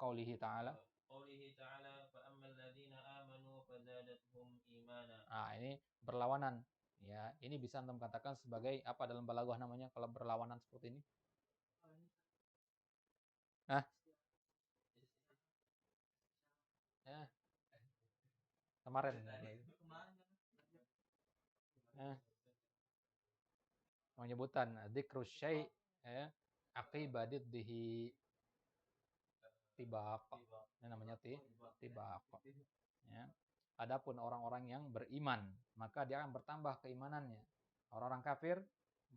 qaulihi ta'ala. قوله تعالى فأما الذين آمنوا فزادتهم إيمانا. Nah, ini berlawanan. Ya, ini bisa antum katakan sebagai apa dalam balaghah namanya kalau berlawanan seperti ini? Hah? Ya, kemarin. Penyebutan dzikrus syai' ya, aqibadiddihi tibaq. Ini namanya tibaq. Ya. Adapun orang-orang yang beriman, maka dia akan bertambah keimanannya. Orang-orang kafir,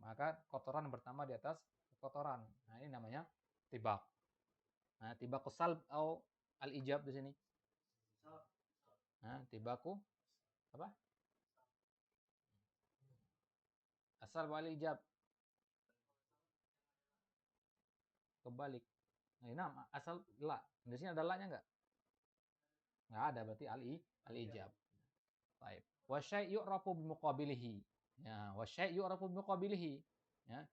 maka kotoran bertambah di atas kotoran. Nah, ini namanya tibaq. Nah, tibaqus salb atau al-ijab di sini. Nah, tibaku apa? Asal wal ijab. Kebalik. Nah, asal la. Di sini ada la-nya enggak? Enggak ada, berarti al-ijab. Baik. Wa syai' yu'rafu bimuqabilihi. Ya, wa syai' yu'rafu bimuqabilihi. Ya,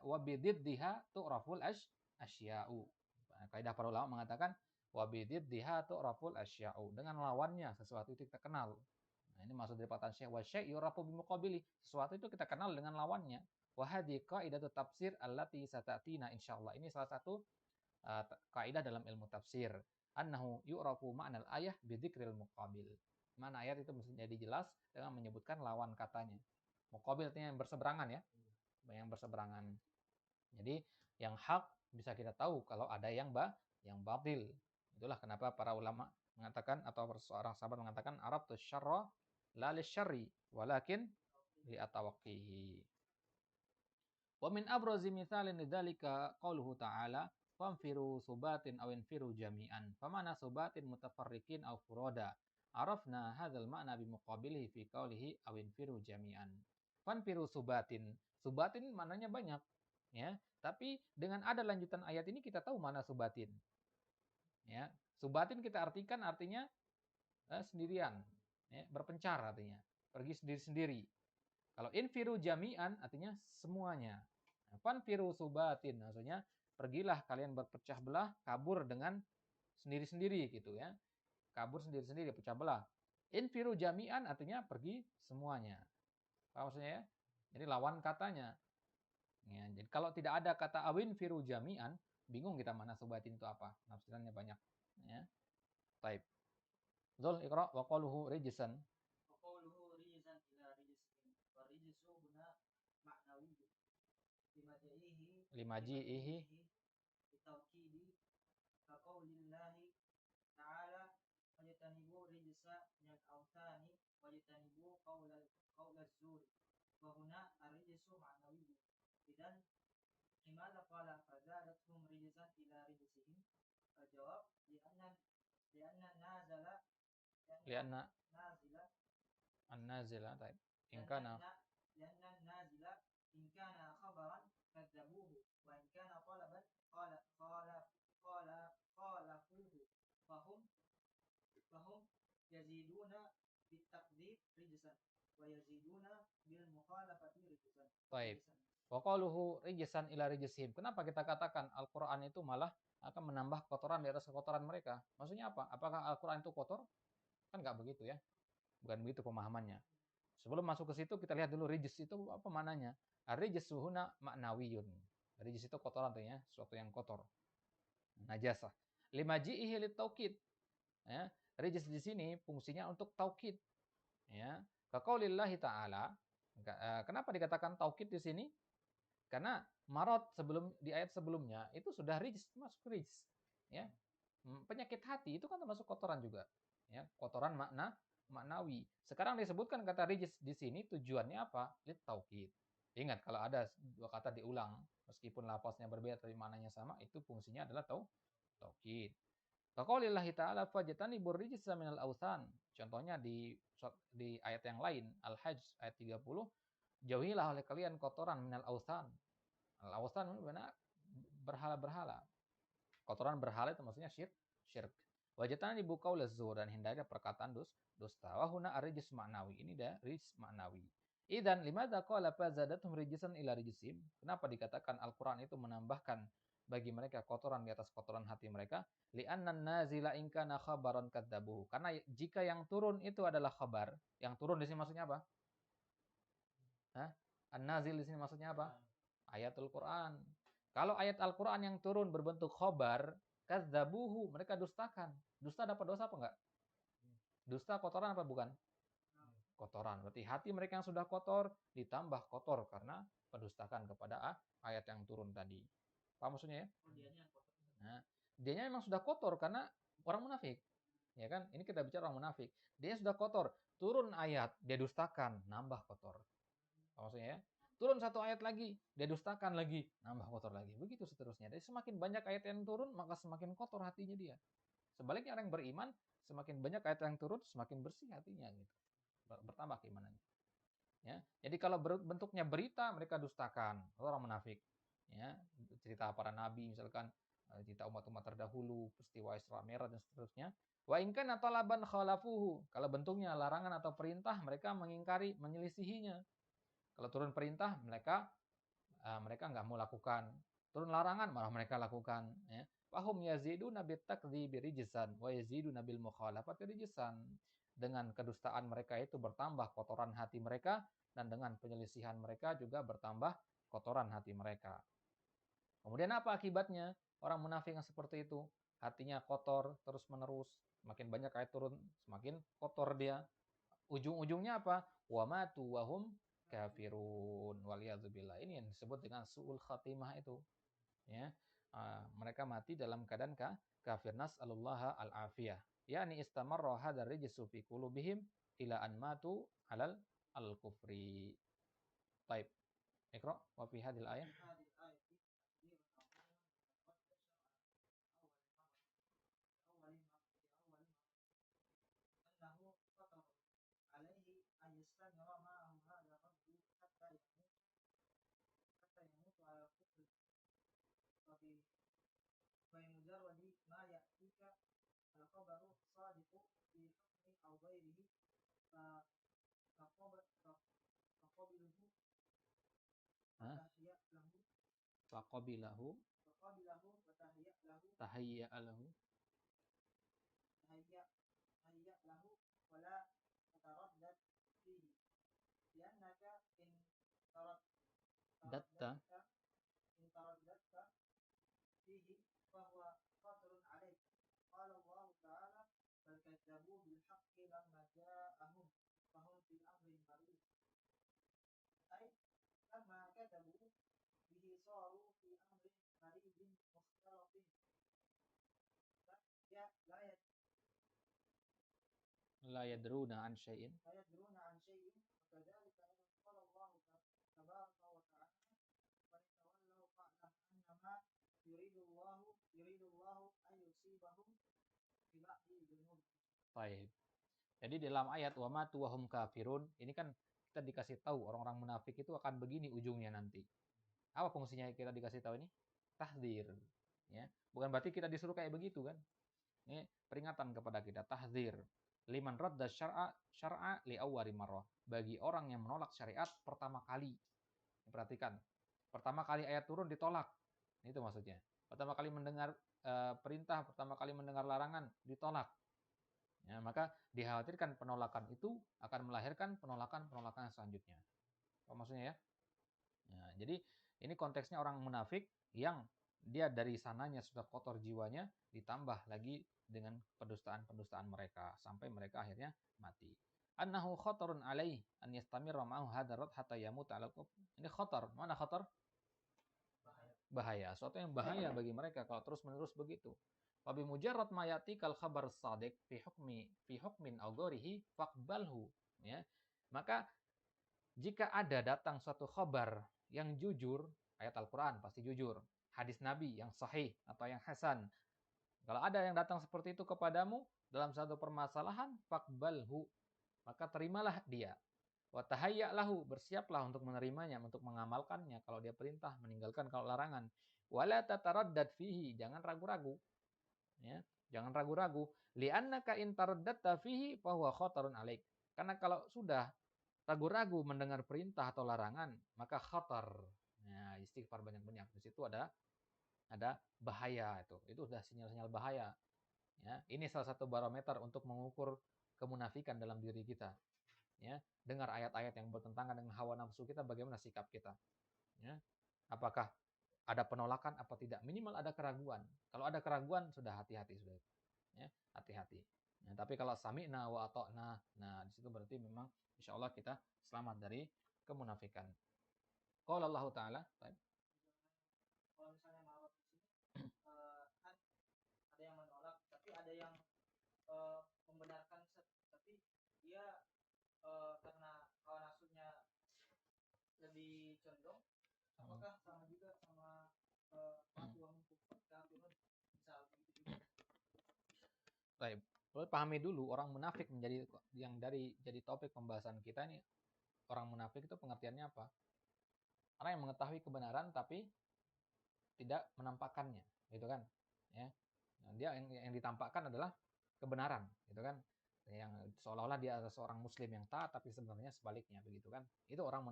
wa bididdiha tu'raful asya'u. Nah, kaidah para ulama mengatakan wa bididdiha tu'raful asya'u. Dengan lawannya sesuatu itu kita kenal. Nah, ini maksud dari perkataan Syekh wa syai' yu'rafu bimuqabilihi. Sesuatu itu kita kenal dengan lawannya. Wa hadhi qaidatu tafsir allati satatina insyaallah. Ini salah satu kaidah dalam ilmu tafsir. Annahu yu'rafu ma'nal ayah bidzikril muqabil. Mana ayat itu mesti jadi jelas dengan menyebutkan lawan katanya. Muqabil artinya yang berseberangan ya. Yang berseberangan. Jadi yang hak bisa kita tahu kalau ada yang batil. Itulah kenapa para ulama mengatakan atau seorang sahabat mengatakan arabtu syarra la lisyarri walakin li atawaqqihi. Wa min abrazi mithalin lidzalika qauluhu ta'ala famfiru subatin aw infiru jami'an. Famana subatin mutafarriqin aw furoda. Arafna hadzal ma'na bimuqabilihi fi qaulihi aw infiru jami'an. Fanfiru subatin. Subatin maknanya banyak, ya. Tapi dengan ada lanjutan ayat ini kita tahu mana subatin. Ya, subatin kita artikan artinya sendirian, ya, berpencar artinya, pergi sendiri-sendiri. Kalau infiru jami'an artinya semuanya. Fanfiru subatin maksudnya pergilah kalian berpecah belah, kabur dengan sendiri-sendiri gitu ya. Kabur sendiri-sendiri, pecah belah. Infiru jami'an artinya pergi semuanya. Apa maksudnya ya? Jadi lawan katanya. Ya, jadi kalau tidak ada kata awin firu jami'an, bingung kita mana subatin itu apa. Nafsirannya banyak. Ya. Taib. Zul iqra wa qaluhu rijsan. Wa qaluhu rijsan ila rijsin. Wa rijsu huna ma'nawi. Limaji'ihi bitawkidi ka qaulillahi ta'ala wajtanibu rijsa minal awthani wajtanibu qaulaz zuri. Wa huna ar-rijsu ma'nawi. Idan limadha qala fazadathum rijsan ila rijsihim? Al-jawab lianna النازل An-nazila, taib. In لأن kana لأن النازل إن كان خبرا كذبوه وإن كان طلبا خالفوه فهم فهم يزيدون بالتكذيب رجسا ويزيدون بالمخالفة رجسا. taib. Wa qaluhu rijsan ila rijsihim. Kenapa kita katakan Al-Qur'an itu malah akan menambah kotoran di atas kotoran mereka? Maksudnya apa? Apakah Al-Qur'an itu kotor? Kan nggak begitu ya. Bukan begitu pemahamannya. Sebelum masuk ke situ kita lihat dulu rijs itu apa maknanya. Ar-rijs huna ma'nawiyun. Rijs itu kotoran artinya sesuatu yang kotor. Najasah. Limaji'ihi litaukid. Ya, rijs di sini fungsinya untuk taukid. Ya. Kaqaulillahi ta'ala. Kenapa dikatakan taukid di sini? Karena marot di ayat sebelumnya itu sudah rijs, masuk rijs. Ya. Penyakit hati itu kan termasuk kotoran juga. Ya, kotoran maknawi. Sekarang disebutkan kata rijis di sini tujuannya apa? Lit taukid. Ingat kalau ada dua kata diulang meskipun lafaznya berbeda tapi maknanya sama, itu fungsinya adalah taukid. Faqaulillahi ta'ala fajtanibu rijsa minal authan. Contohnya di ayat yang lain, Al-Hajj ayat 30, jauhilah oleh kalian kotoran minal authan. Al-authan benar berhala-berhala. Kotoran berhala itu maksudnya syirk. Wajatan ibu qaulaz zur dan hindari perkataan dusta. Wa huna ar-rijs ma'nawi. Ini dah rijs ma'nawi. Idzan limadza qala fazadatum rijsan ila rijsim? Kenapa dikatakan Al-Qur'an itu menambahkan bagi mereka kotoran di atas kotoran hati mereka? Li'anna nazila in kana khabaran kadzabuhu. Karena jika yang turun itu adalah khabar, yang turun di sini maksudnya apa? Hah? An-nazil di sini maksudnya apa? Ayatul Quran. Kalau ayat Al-Quran yang turun berbentuk khobar, kadzabuhu, mereka dustakan. Dusta dapat dosa apa enggak? Dusta kotoran apa bukan? Kotoran. Berarti hati mereka yang sudah kotor ditambah kotor karena pendustakan kepada ayat yang turun tadi. Paham maksudnya ya? Nah, dianya memang sudah kotor karena orang munafik. Ya kan? Ini kita bicara orang munafik. Dia sudah kotor, turun ayat, dia dustakan, nambah kotor. Paham maksudnya ya? Turun satu ayat lagi, dia dustakan lagi, nambah kotor lagi. Begitu seterusnya. Jadi semakin banyak ayat yang turun, maka semakin kotor hatinya dia. Sebaliknya orang yang beriman, semakin banyak ayat yang turun, semakin bersih hatinya gitu. Bertambah keimanannya. Ya. Jadi kalau bentuknya berita, mereka dustakan. Orang munafik. Ya. Cerita para nabi misalkan, cerita umat-umat terdahulu, peristiwa Isra Mi'raj dan seterusnya. Wa in kana talaban khalafuhu. Kalau bentuknya larangan atau perintah, mereka mengingkari, menyelisihinya. Kalau turun perintah, mereka nggak mau lakukan. Turun larangan, malah mereka lakukan. Ya. Fahum yaziduna bitakdzibi rijsan wa yaziduna bil mukhalafati rijsan. Dengan kedustaan mereka itu bertambah kotoran hati mereka, dan dengan penyelisihan mereka juga bertambah kotoran hati mereka. Kemudian apa akibatnya? Orang munafik yang seperti itu, hatinya kotor terus-menerus, semakin banyak ayat turun, semakin kotor dia. Ujung-ujungnya apa? Wa matu wa hum kafirun. Waliyadzubillah. Ini yang disebut dengan su'ul khatimah itu. Ya. Mereka mati dalam keadaan kafir. Nas'alullaha al-afiyah. Yani istamarra hadzal rijsu fi qulubihim ila an matu alal al-kufri. Baik. Iqra wa fi hadhil ayah. هذه الآية تكبير عظيما يتقدم شرعا أول ما أنه خطر عليه أن يستمر معه هذا الرجل حتى يموت على الكفر وبمجرد ما يأتيك الخبر الصادق في حكم أو غيره فقبله وتهيأ له Faqabilahu وتهيأ له تهيأ له ولا تتردد فيه لأنك إن ترددت فيه فهو خطر عليك. قال الله تعالى بل كذبوا بالحق لما جاءهم فهم في أمر مريض. أي لما كذبوا به صاروا في أمر مريض مختلط la yadruna an syai'in. وكذلك أيضا قال الله تبارك وتعالى ولتولوا فاعلم أنما يريد الله أن يصيبهم ببعض ذنوبهم. Baik. Jadi dalam ayat wa matu wa hum kafirun, ini kan kita dikasih tahu orang-orang munafik itu akan begini ujungnya nanti. Apa fungsinya kita dikasih tahu ini? Tahdzir, ya. Bukan berarti kita disuruh kayak begitu kan. Ini peringatan kepada kita, tahdzir. Liman radda syar'a li awwali marrah. Bagi orang yang menolak syariat pertama kali. Perhatikan. Pertama kali ayat turun ditolak. Itu maksudnya. Pertama kali mendengar perintah, pertama kali mendengar larangan ditolak. Ya, maka dikhawatirkan penolakan itu akan melahirkan penolakan-penolakan selanjutnya. Apa maksudnya ya? Ya, jadi ini konteksnya orang munafik yang dia dari sananya sudah kotor jiwanya, ditambah lagi dengan pendustaan-pendustaan mereka sampai mereka akhirnya mati. Annahu khatarun alaih an yastamirra ma'ahu hadarat hatta yamut ala kufr. Ini khatar. Mana khatar? Bahaya. Suatu yang bahaya bagi mereka kalau terus-menerus begitu. Wa bi mujarrad ma yatikal khabar shadiq fi hukmin aw ghairihi faqbalhu, ya. Maka jika ada datang suatu khabar yang jujur, ayat Al-Qur'an pasti jujur, hadis Nabi yang sahih atau yang hasan. Kalau ada yang datang seperti itu kepadamu dalam satu permasalahan, faqbalhu, maka terimalah dia. Wa tahayya lahu, bersiaplah untuk menerimanya, untuk mengamalkannya kalau dia perintah, meninggalkan kalau larangan. Wala tataraddad fihi, jangan ragu-ragu. Ya, jangan ragu-ragu. Li'annaka in taraddatta fihi fa huwa khatarun alaik. Karena kalau sudah ragu-ragu mendengar perintah atau larangan, maka khatar. Nah, istighfar banyak-banyak. Di situ ada bahaya itu. Itu sudah sinyal-sinyal bahaya. Ya, ini salah satu barometer untuk mengukur kemunafikan dalam diri kita. Ya, dengar ayat-ayat yang bertentangan dengan hawa nafsu kita, bagaimana sikap kita? Ya, apakah ada penolakan apa tidak? Minimal ada keraguan. Kalau ada keraguan sudah hati-hati sudah. Ya, hati-hati. Ya, tapi kalau sami'na wa ata'na, nah di situ berarti memang insya Allah kita selamat dari kemunafikan. Qala Allah Ta'ala, baik. Kalau misalnya marot di sini kan ada yang menolak, tapi ada yang membenarkan, tapi dia karena hawa nafsunya lebih condong, apakah sama juga sama patuan kafirun misal begitu juga? Baik. Perlu pahami dulu orang munafik menjadi yang jadi topik pembahasan kita ini, orang munafik itu pengertiannya apa? Orang yang mengetahui kebenaran tapi tidak menampakkannya, gitu kan? Ya. Nah, dia yang ditampakkan adalah kebenaran, gitu kan? Yang seolah-olah dia adalah seorang muslim yang taat tapi sebenarnya sebaliknya, begitu kan? Itu orang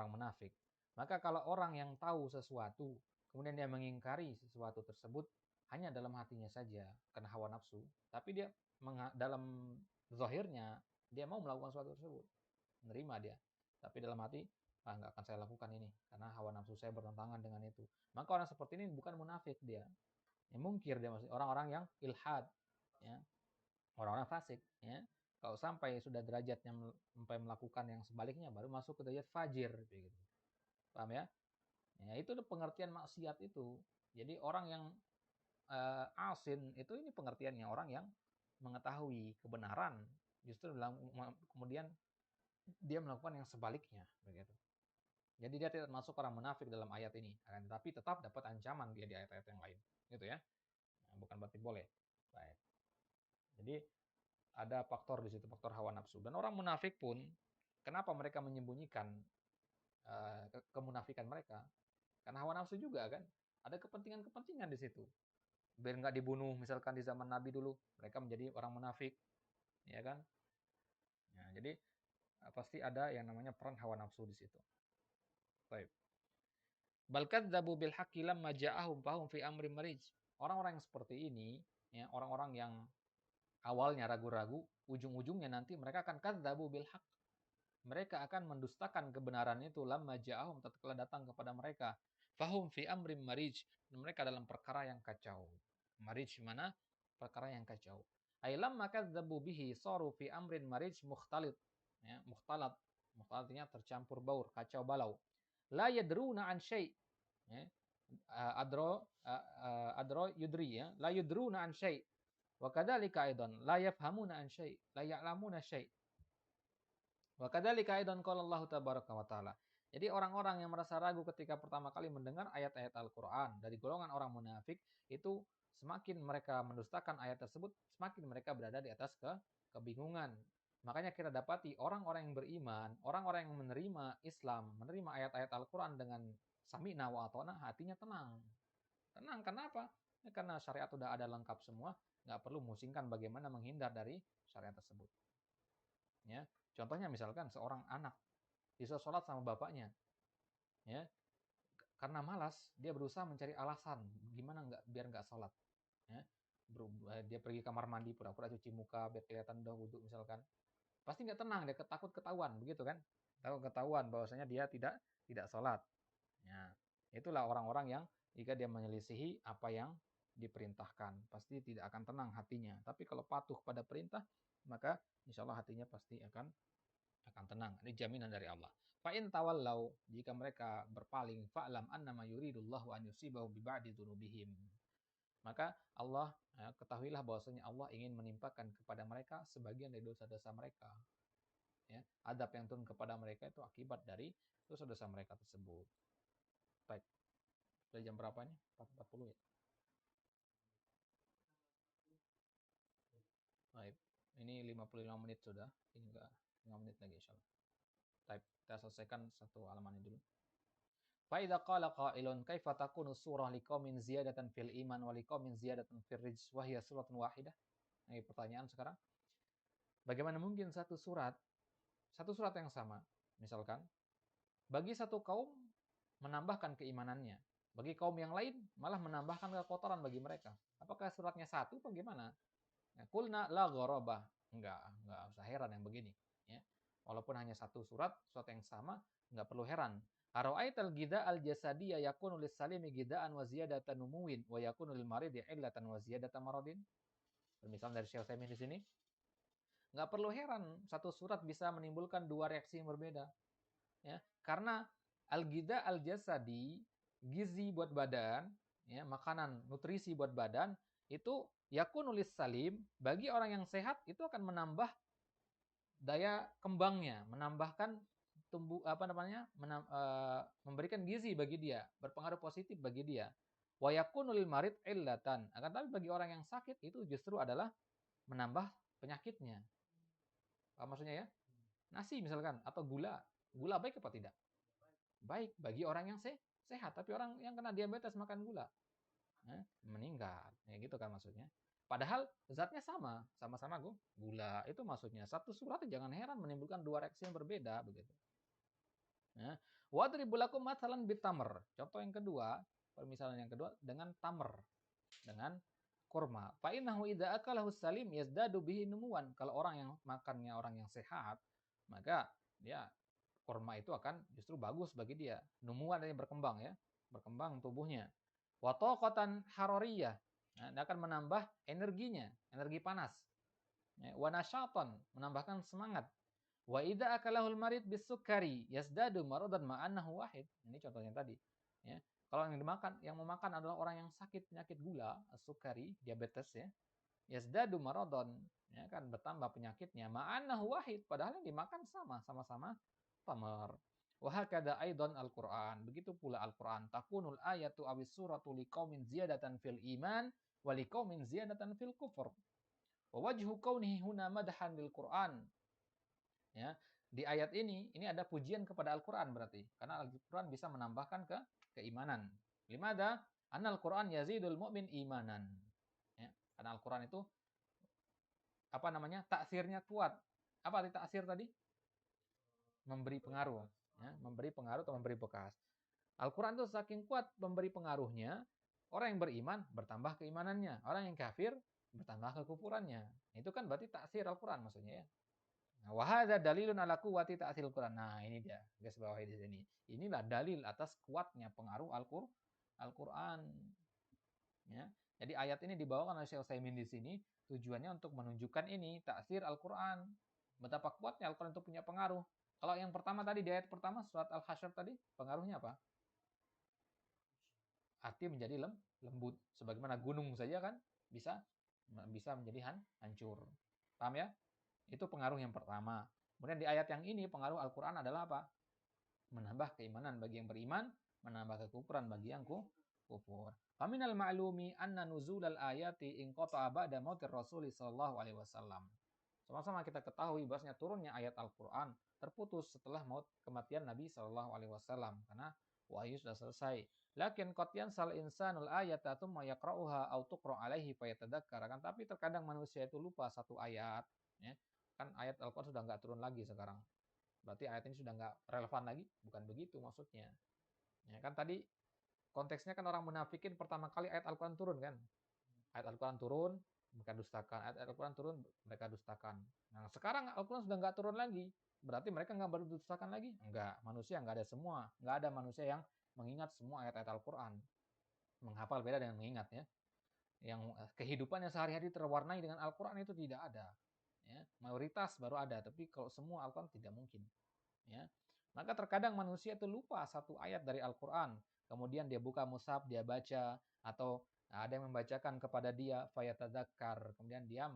munafik. Maka kalau orang yang tahu sesuatu kemudian dia mengingkari sesuatu tersebut hanya dalam hatinya saja karena hawa nafsu, tapi dia dalam zahirnya dia mau melakukan sesuatu tersebut, menerima dia, tapi dalam hati nggak akan saya lakukan ini karena hawa nafsu saya bertentangan dengan itu. Maka orang seperti ini bukan munafik, dia yang mungkir, dia maksud orang-orang yang ilhad, ya, orang-orang fasik, ya. Kalau sampai sudah derajatnya sampai melakukan yang sebaliknya baru masuk ke derajat fajir, begitu. Paham ya? Ya, itu pengertian maksiat itu. Jadi orang yang asin itu ini pengertiannya orang yang mengetahui kebenaran justru kemudian dia melakukan yang sebaliknya, begitu. Jadi dia tidak masuk orang munafik dalam ayat ini, akan tetapi tetap dapat ancaman dia di ayat-ayat yang lain, gitu ya. Nah, bukan berarti boleh. Baik. Jadi ada faktor di situ, faktor hawa nafsu. Dan orang munafik pun, kenapa mereka menyembunyikan kemunafikan mereka? Karena hawa nafsu juga kan. Ada kepentingan-kepentingan di situ. Biar nggak dibunuh, misalkan di zaman Nabi dulu, mereka menjadi orang munafik, ya kan? Nah, jadi pasti ada yang namanya peran hawa nafsu di situ. Baik. Bal kadzdzabu bil haqqi lamma ja'ahum fahum fi amrin marij. Orang-orang yang seperti ini, ya, orang-orang yang awalnya ragu-ragu, ujung-ujungnya nanti mereka akan kadzdzabu bil haqq. Mereka akan mendustakan kebenaran itu lamma ja'ahum, tatkala datang kepada mereka. Fahum fi amrin marij. Mereka dalam perkara yang kacau. Marij mana? Perkara yang kacau. Ay lamma kadzdzabu bihi saru fi amrin marij mukhtalit. Ya, mukhtalat. Mukhtalatnya tercampur baur, kacau balau. La yadruna an syai'. Ya. Adro yudri, ya. La yudruna an syai'. Wa kadzalika aidan la yafhamuna an syai', la ya'lamuna syai'. Wa kadzalika aidan qala Allah tabaraka wa taala. Jadi orang-orang yang merasa ragu ketika pertama kali mendengar ayat-ayat Al-Quran dari golongan orang munafik, itu semakin mereka mendustakan ayat tersebut, semakin mereka berada di atas kebingungan. Makanya kita dapati orang-orang yang beriman, orang-orang yang menerima Islam, menerima ayat-ayat Al-Quran dengan sami'na wa ata'na, hatinya tenang. Tenang, kenapa? Ya, karena syariat sudah ada lengkap semua, nggak perlu musingkan bagaimana menghindar dari syariat tersebut. Ya, contohnya misalkan seorang anak disuruh sholat sama bapaknya, ya, karena malas dia berusaha mencari alasan gimana nggak biar nggak sholat, ya. Dia pergi kamar mandi pura-pura cuci muka biar kelihatan udah wudhu misalkan, pasti nggak tenang, dia takut ketahuan begitu kan, takut ketahuan bahwasanya dia tidak sholat. Ya, itulah orang-orang yang jika dia menyelisihi apa yang diperintahkan, pasti tidak akan tenang hatinya. Tapi kalau patuh pada perintah, maka insya Allah hatinya pasti akan tenang. Ini jaminan dari Allah. Fa'in tawallau, jika mereka berpaling, fa'lam annama yuridullahu an yusibahu biba'di dzunubihim. Maka Allah, ketahuilah bahwasanya Allah ingin menimpakan kepada mereka sebagian dari dosa-dosa mereka. Ya, adab yang turun kepada mereka itu akibat dari dosa-dosa mereka tersebut. Baik. Sudah jam berapa nih? 4.40 ya? Baik. Ini 55 menit sudah. Tinggal 5 menit lagi insyaallah. Baik, kita selesaikan satu halaman ini dulu. Fa'idza qala qailun kaifa takunu surah liqaumin ziyadatan fil iman wa liqaumin ziyadatan fil rijs wa hiya suratun wahidah? Nah, pertanyaan sekarang. Bagaimana mungkin satu surat yang sama, misalkan, bagi satu kaum menambahkan keimanannya, bagi kaum yang lain malah menambahkan kekotoran bagi mereka. Apakah suratnya satu atau bagaimana? Nah, kulna la gharabah. Enggak usah heran yang begini, ya. Walaupun hanya satu surat yang sama, enggak perlu heran. Ara'aital gida al-jasadiyya yakunu lis-salimi gidaan wa ziyadatan numuwin wa yakunu lil maridi illatan wa ziyadatan maradin. Misal dari Syekh Utsaimin di sini, enggak perlu heran satu surat bisa menimbulkan dua reaksi yang berbeda, ya. Karena al-gida al-jasadi, gizi buat badan, ya, makanan nutrisi buat badan itu yakunulis salim, bagi orang yang sehat itu akan menambah daya kembangnya, menambahkan memberikan gizi bagi dia, berpengaruh positif bagi dia. Wa yakunul marid illatan. Akan tapi bagi orang yang sakit itu justru adalah menambah penyakitnya. Apa maksudnya ya? Nasi misalkan atau gula. Gula baik apa tidak? Baik bagi orang yang sehat, tapi orang yang kena diabetes makan gula, meninggal. Ya gitu kan maksudnya. Padahal zatnya sama-sama gula. Itu maksudnya. Satu surat jangan heran menimbulkan dua reaksi yang berbeda begitu. Ya. Wadribul lakum mathalan bitamr. Contoh yang kedua, permisalan yang kedua dengan tamr, dengan kurma. Fa innahu idza akalahu salim yazdadu bihi numuwan. Kalau orang yang makannya orang yang sehat, maka dia kurma itu akan justru bagus bagi dia. Numuwan artinya berkembang ya, berkembang tubuhnya. Wa taqatan harariyah. Nah, dia akan menambah energinya, energi panas. Ya, wa nasyatan, menambahkan semangat. Wa idza akalahul marid bisukari yazdadu maradan ma'annahu wahid. Ini contohnya tadi, ya. Kalau yang memakan adalah orang yang sakit penyakit gula, sukari, diabetes ya. Yazdadu maradan, ya kan bertambah penyakitnya, ma'annahu wahid, padahal yang dimakan sama-sama tamar. Wa hakada aidan al-Qur'an. Begitu pula Al-Qur'an. Takunul ayatu awis suratu liqaumin ziyadatan fil iman wa liqaumin ziyadatan fil kufur. Wa wajhu kaunihi huna madhan lil Qur'an. Ya, di ayat ini ada pujian kepada Al-Qur'an berarti. Karena Al-Qur'an bisa menambahkan keimanan. Limada? Annal Qur'an yazidul mu'min imanan. Ya, karena Al-Qur'an itu taksirnya kuat. Apa arti taksir tadi? Memberi pengaruh, ya, memberi pengaruh atau memberi bekas. Al-Quran itu saking kuat memberi pengaruhnya, orang yang beriman bertambah keimanannya, orang yang kafir bertambah kekufurannya. Itu kan berarti taksir Al-Quran maksudnya ya. Nah, wa hadza dalilun ala quwwati ta'siril Quran. Nah, ini dia, garis bawahi di sini. Inilah dalil atas kuatnya pengaruh Al-Quran. Ya. Jadi ayat ini dibawakan oleh Syekh Utsaimin di sini tujuannya untuk menunjukkan ini taksir Al-Quran. Betapa kuatnya Al-Quran itu punya pengaruh. Kalau yang pertama tadi, di ayat pertama, surat Al-Hasyr tadi, pengaruhnya apa? Hati menjadi lembut. Sebagaimana gunung saja kan, bisa menjadi hancur. Paham ya? Itu pengaruh yang pertama. Kemudian di ayat yang ini, pengaruh Al-Quran adalah apa? menambah keimanan bagi yang beriman, menambah kekufuran bagi yang kufur. Faminal ma'lumi anna nuzulal ayati in qata'a ba'da mautir Rasul sallallahu alaihi wasallam. Sama-sama kita ketahui bahwasanya turunnya ayat Al-Qur'an terputus setelah kematian Nabi sallallahu alaihi wasallam karena wahyu sudah selesai. Lakin qad yansal insanul ayata tsumma yaqra'uha aw tuqra' alaihi fayatadzakkar. Kan tapi terkadang manusia itu lupa satu ayat, ya. Kan ayat Al-Qur'an sudah enggak turun lagi sekarang. Berarti ayat ini sudah enggak relevan lagi? Bukan begitu maksudnya. Ya kan tadi konteksnya kan orang munafikin pertama kali ayat Al-Quran turun kan. Ayat Al-Quran turun, mereka dustakan. Ayat Al-Quran turun, mereka dustakan. Nah sekarang Al-Quran sudah nggak turun lagi. Berarti mereka nggak berdustakan lagi? Enggak. Manusia nggak ada semua. Nggak ada manusia yang mengingat semua ayat-ayat Al-Quran. Menghafal beda dengan mengingat ya. Yang kehidupannya sehari-hari terwarnai dengan Al-Quran itu tidak ada. Ya, mayoritas baru ada, tapi kalau semua Al-Quran tidak mungkin. Ya. Maka terkadang manusia itu lupa satu ayat dari Al-Quran. Kemudian dia buka mushaf, dia baca, atau ada yang membacakan kepada dia, fayatadzakkar. Kemudian dia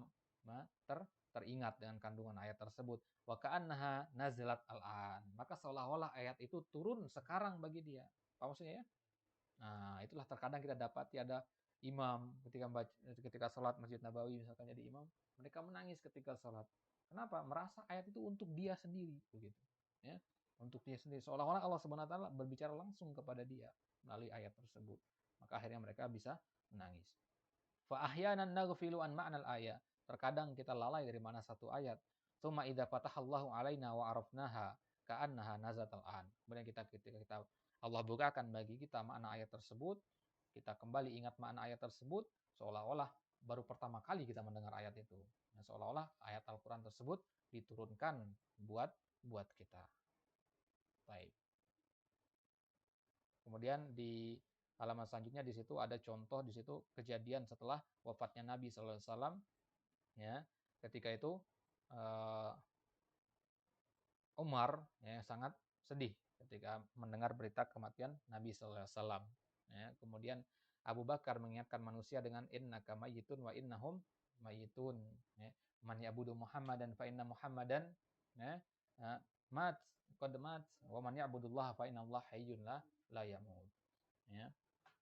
teringat dengan kandungan ayat tersebut. Wa ka'annaha nazalat al-an. Maka seolah-olah ayat itu turun sekarang bagi dia. Apa maksudnya ya? Nah, itulah terkadang kita dapati ada imam ketika sholat Masjid Nabawi misalkan jadi imam, mereka menangis ketika sholat. Kenapa? Merasa ayat itu untuk dia sendiri begitu. Ya, untuk dia sendiri. Seolah-olah Allah Subhanahu wa taala berbicara langsung kepada dia melalui ayat tersebut. Maka akhirnya mereka bisa menangis. Fa ahyanan naghfilu an ma'nal ayat. Terkadang kita lalai dari mana satu ayat. Tsumma idza fatahallahu alaina wa arafnaha ka'annaha nazatal an. Kemudian ketika kita Allah bukakan bagi kita makna ayat tersebut, kita kembali ingat makna ayat tersebut seolah-olah baru pertama kali kita mendengar ayat itu. Nah, seolah-olah ayat Al-Qur'an tersebut diturunkan buat kita. Baik. Kemudian di halaman selanjutnya di situ ada contoh di situ kejadian setelah wafatnya Nabi sallallahu alaihi wasallam ya. Ketika itu Umar ya sangat sedih ketika mendengar berita kematian Nabi sallallahu alaihi wasallam ya. Kemudian Abu Bakar mengingatkan manusia dengan innaka mayyitun wa innahum mayyitun ya. Man ya'budu Muhammadan fa inna Muhammadan ya, mat qad mat wa man ya'budullaha fa inna Allah hayyun la yamut ya.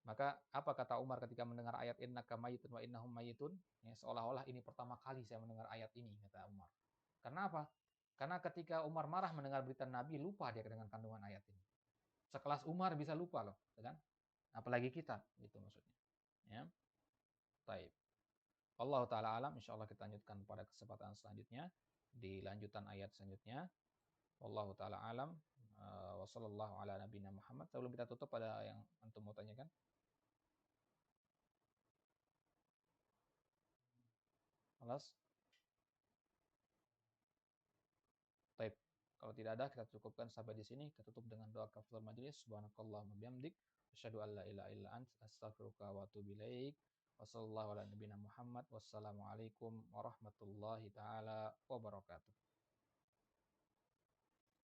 Maka apa kata Umar ketika mendengar ayat innaka mayyitun wa innahum mayyitun? Ya, seolah-olah ini pertama kali saya mendengar ayat ini kata Umar. Karena apa? Karena ketika Umar marah mendengar berita Nabi, lupa dia dengan kandungan ayat ini. Sekelas Umar bisa lupa loh, kan? Apalagi kita, gitu maksudnya. Ya. Taib. Allah taala alam, insyaallah kita lanjutkan pada kesempatan selanjutnya di lanjutan ayat selanjutnya. Wallahu taala alam. Wa sallallahu ala nabiyina Muhammad. Sebelum kita tutup, ada yang antum mau tanyakan? Alas? Taib. Kalau tidak ada, kita cukupkan sampai di sini. Kita tutup dengan doa kafaratul majelis. Subhanakallahumma bihamdik. Asyhadu an la ilaha illa ant. Astaghfiruka wa atubu ilaik. Wassallallahu ala nabiyina Muhammad. Wassalamualaikum warahmatullahi taala wabarakatuh.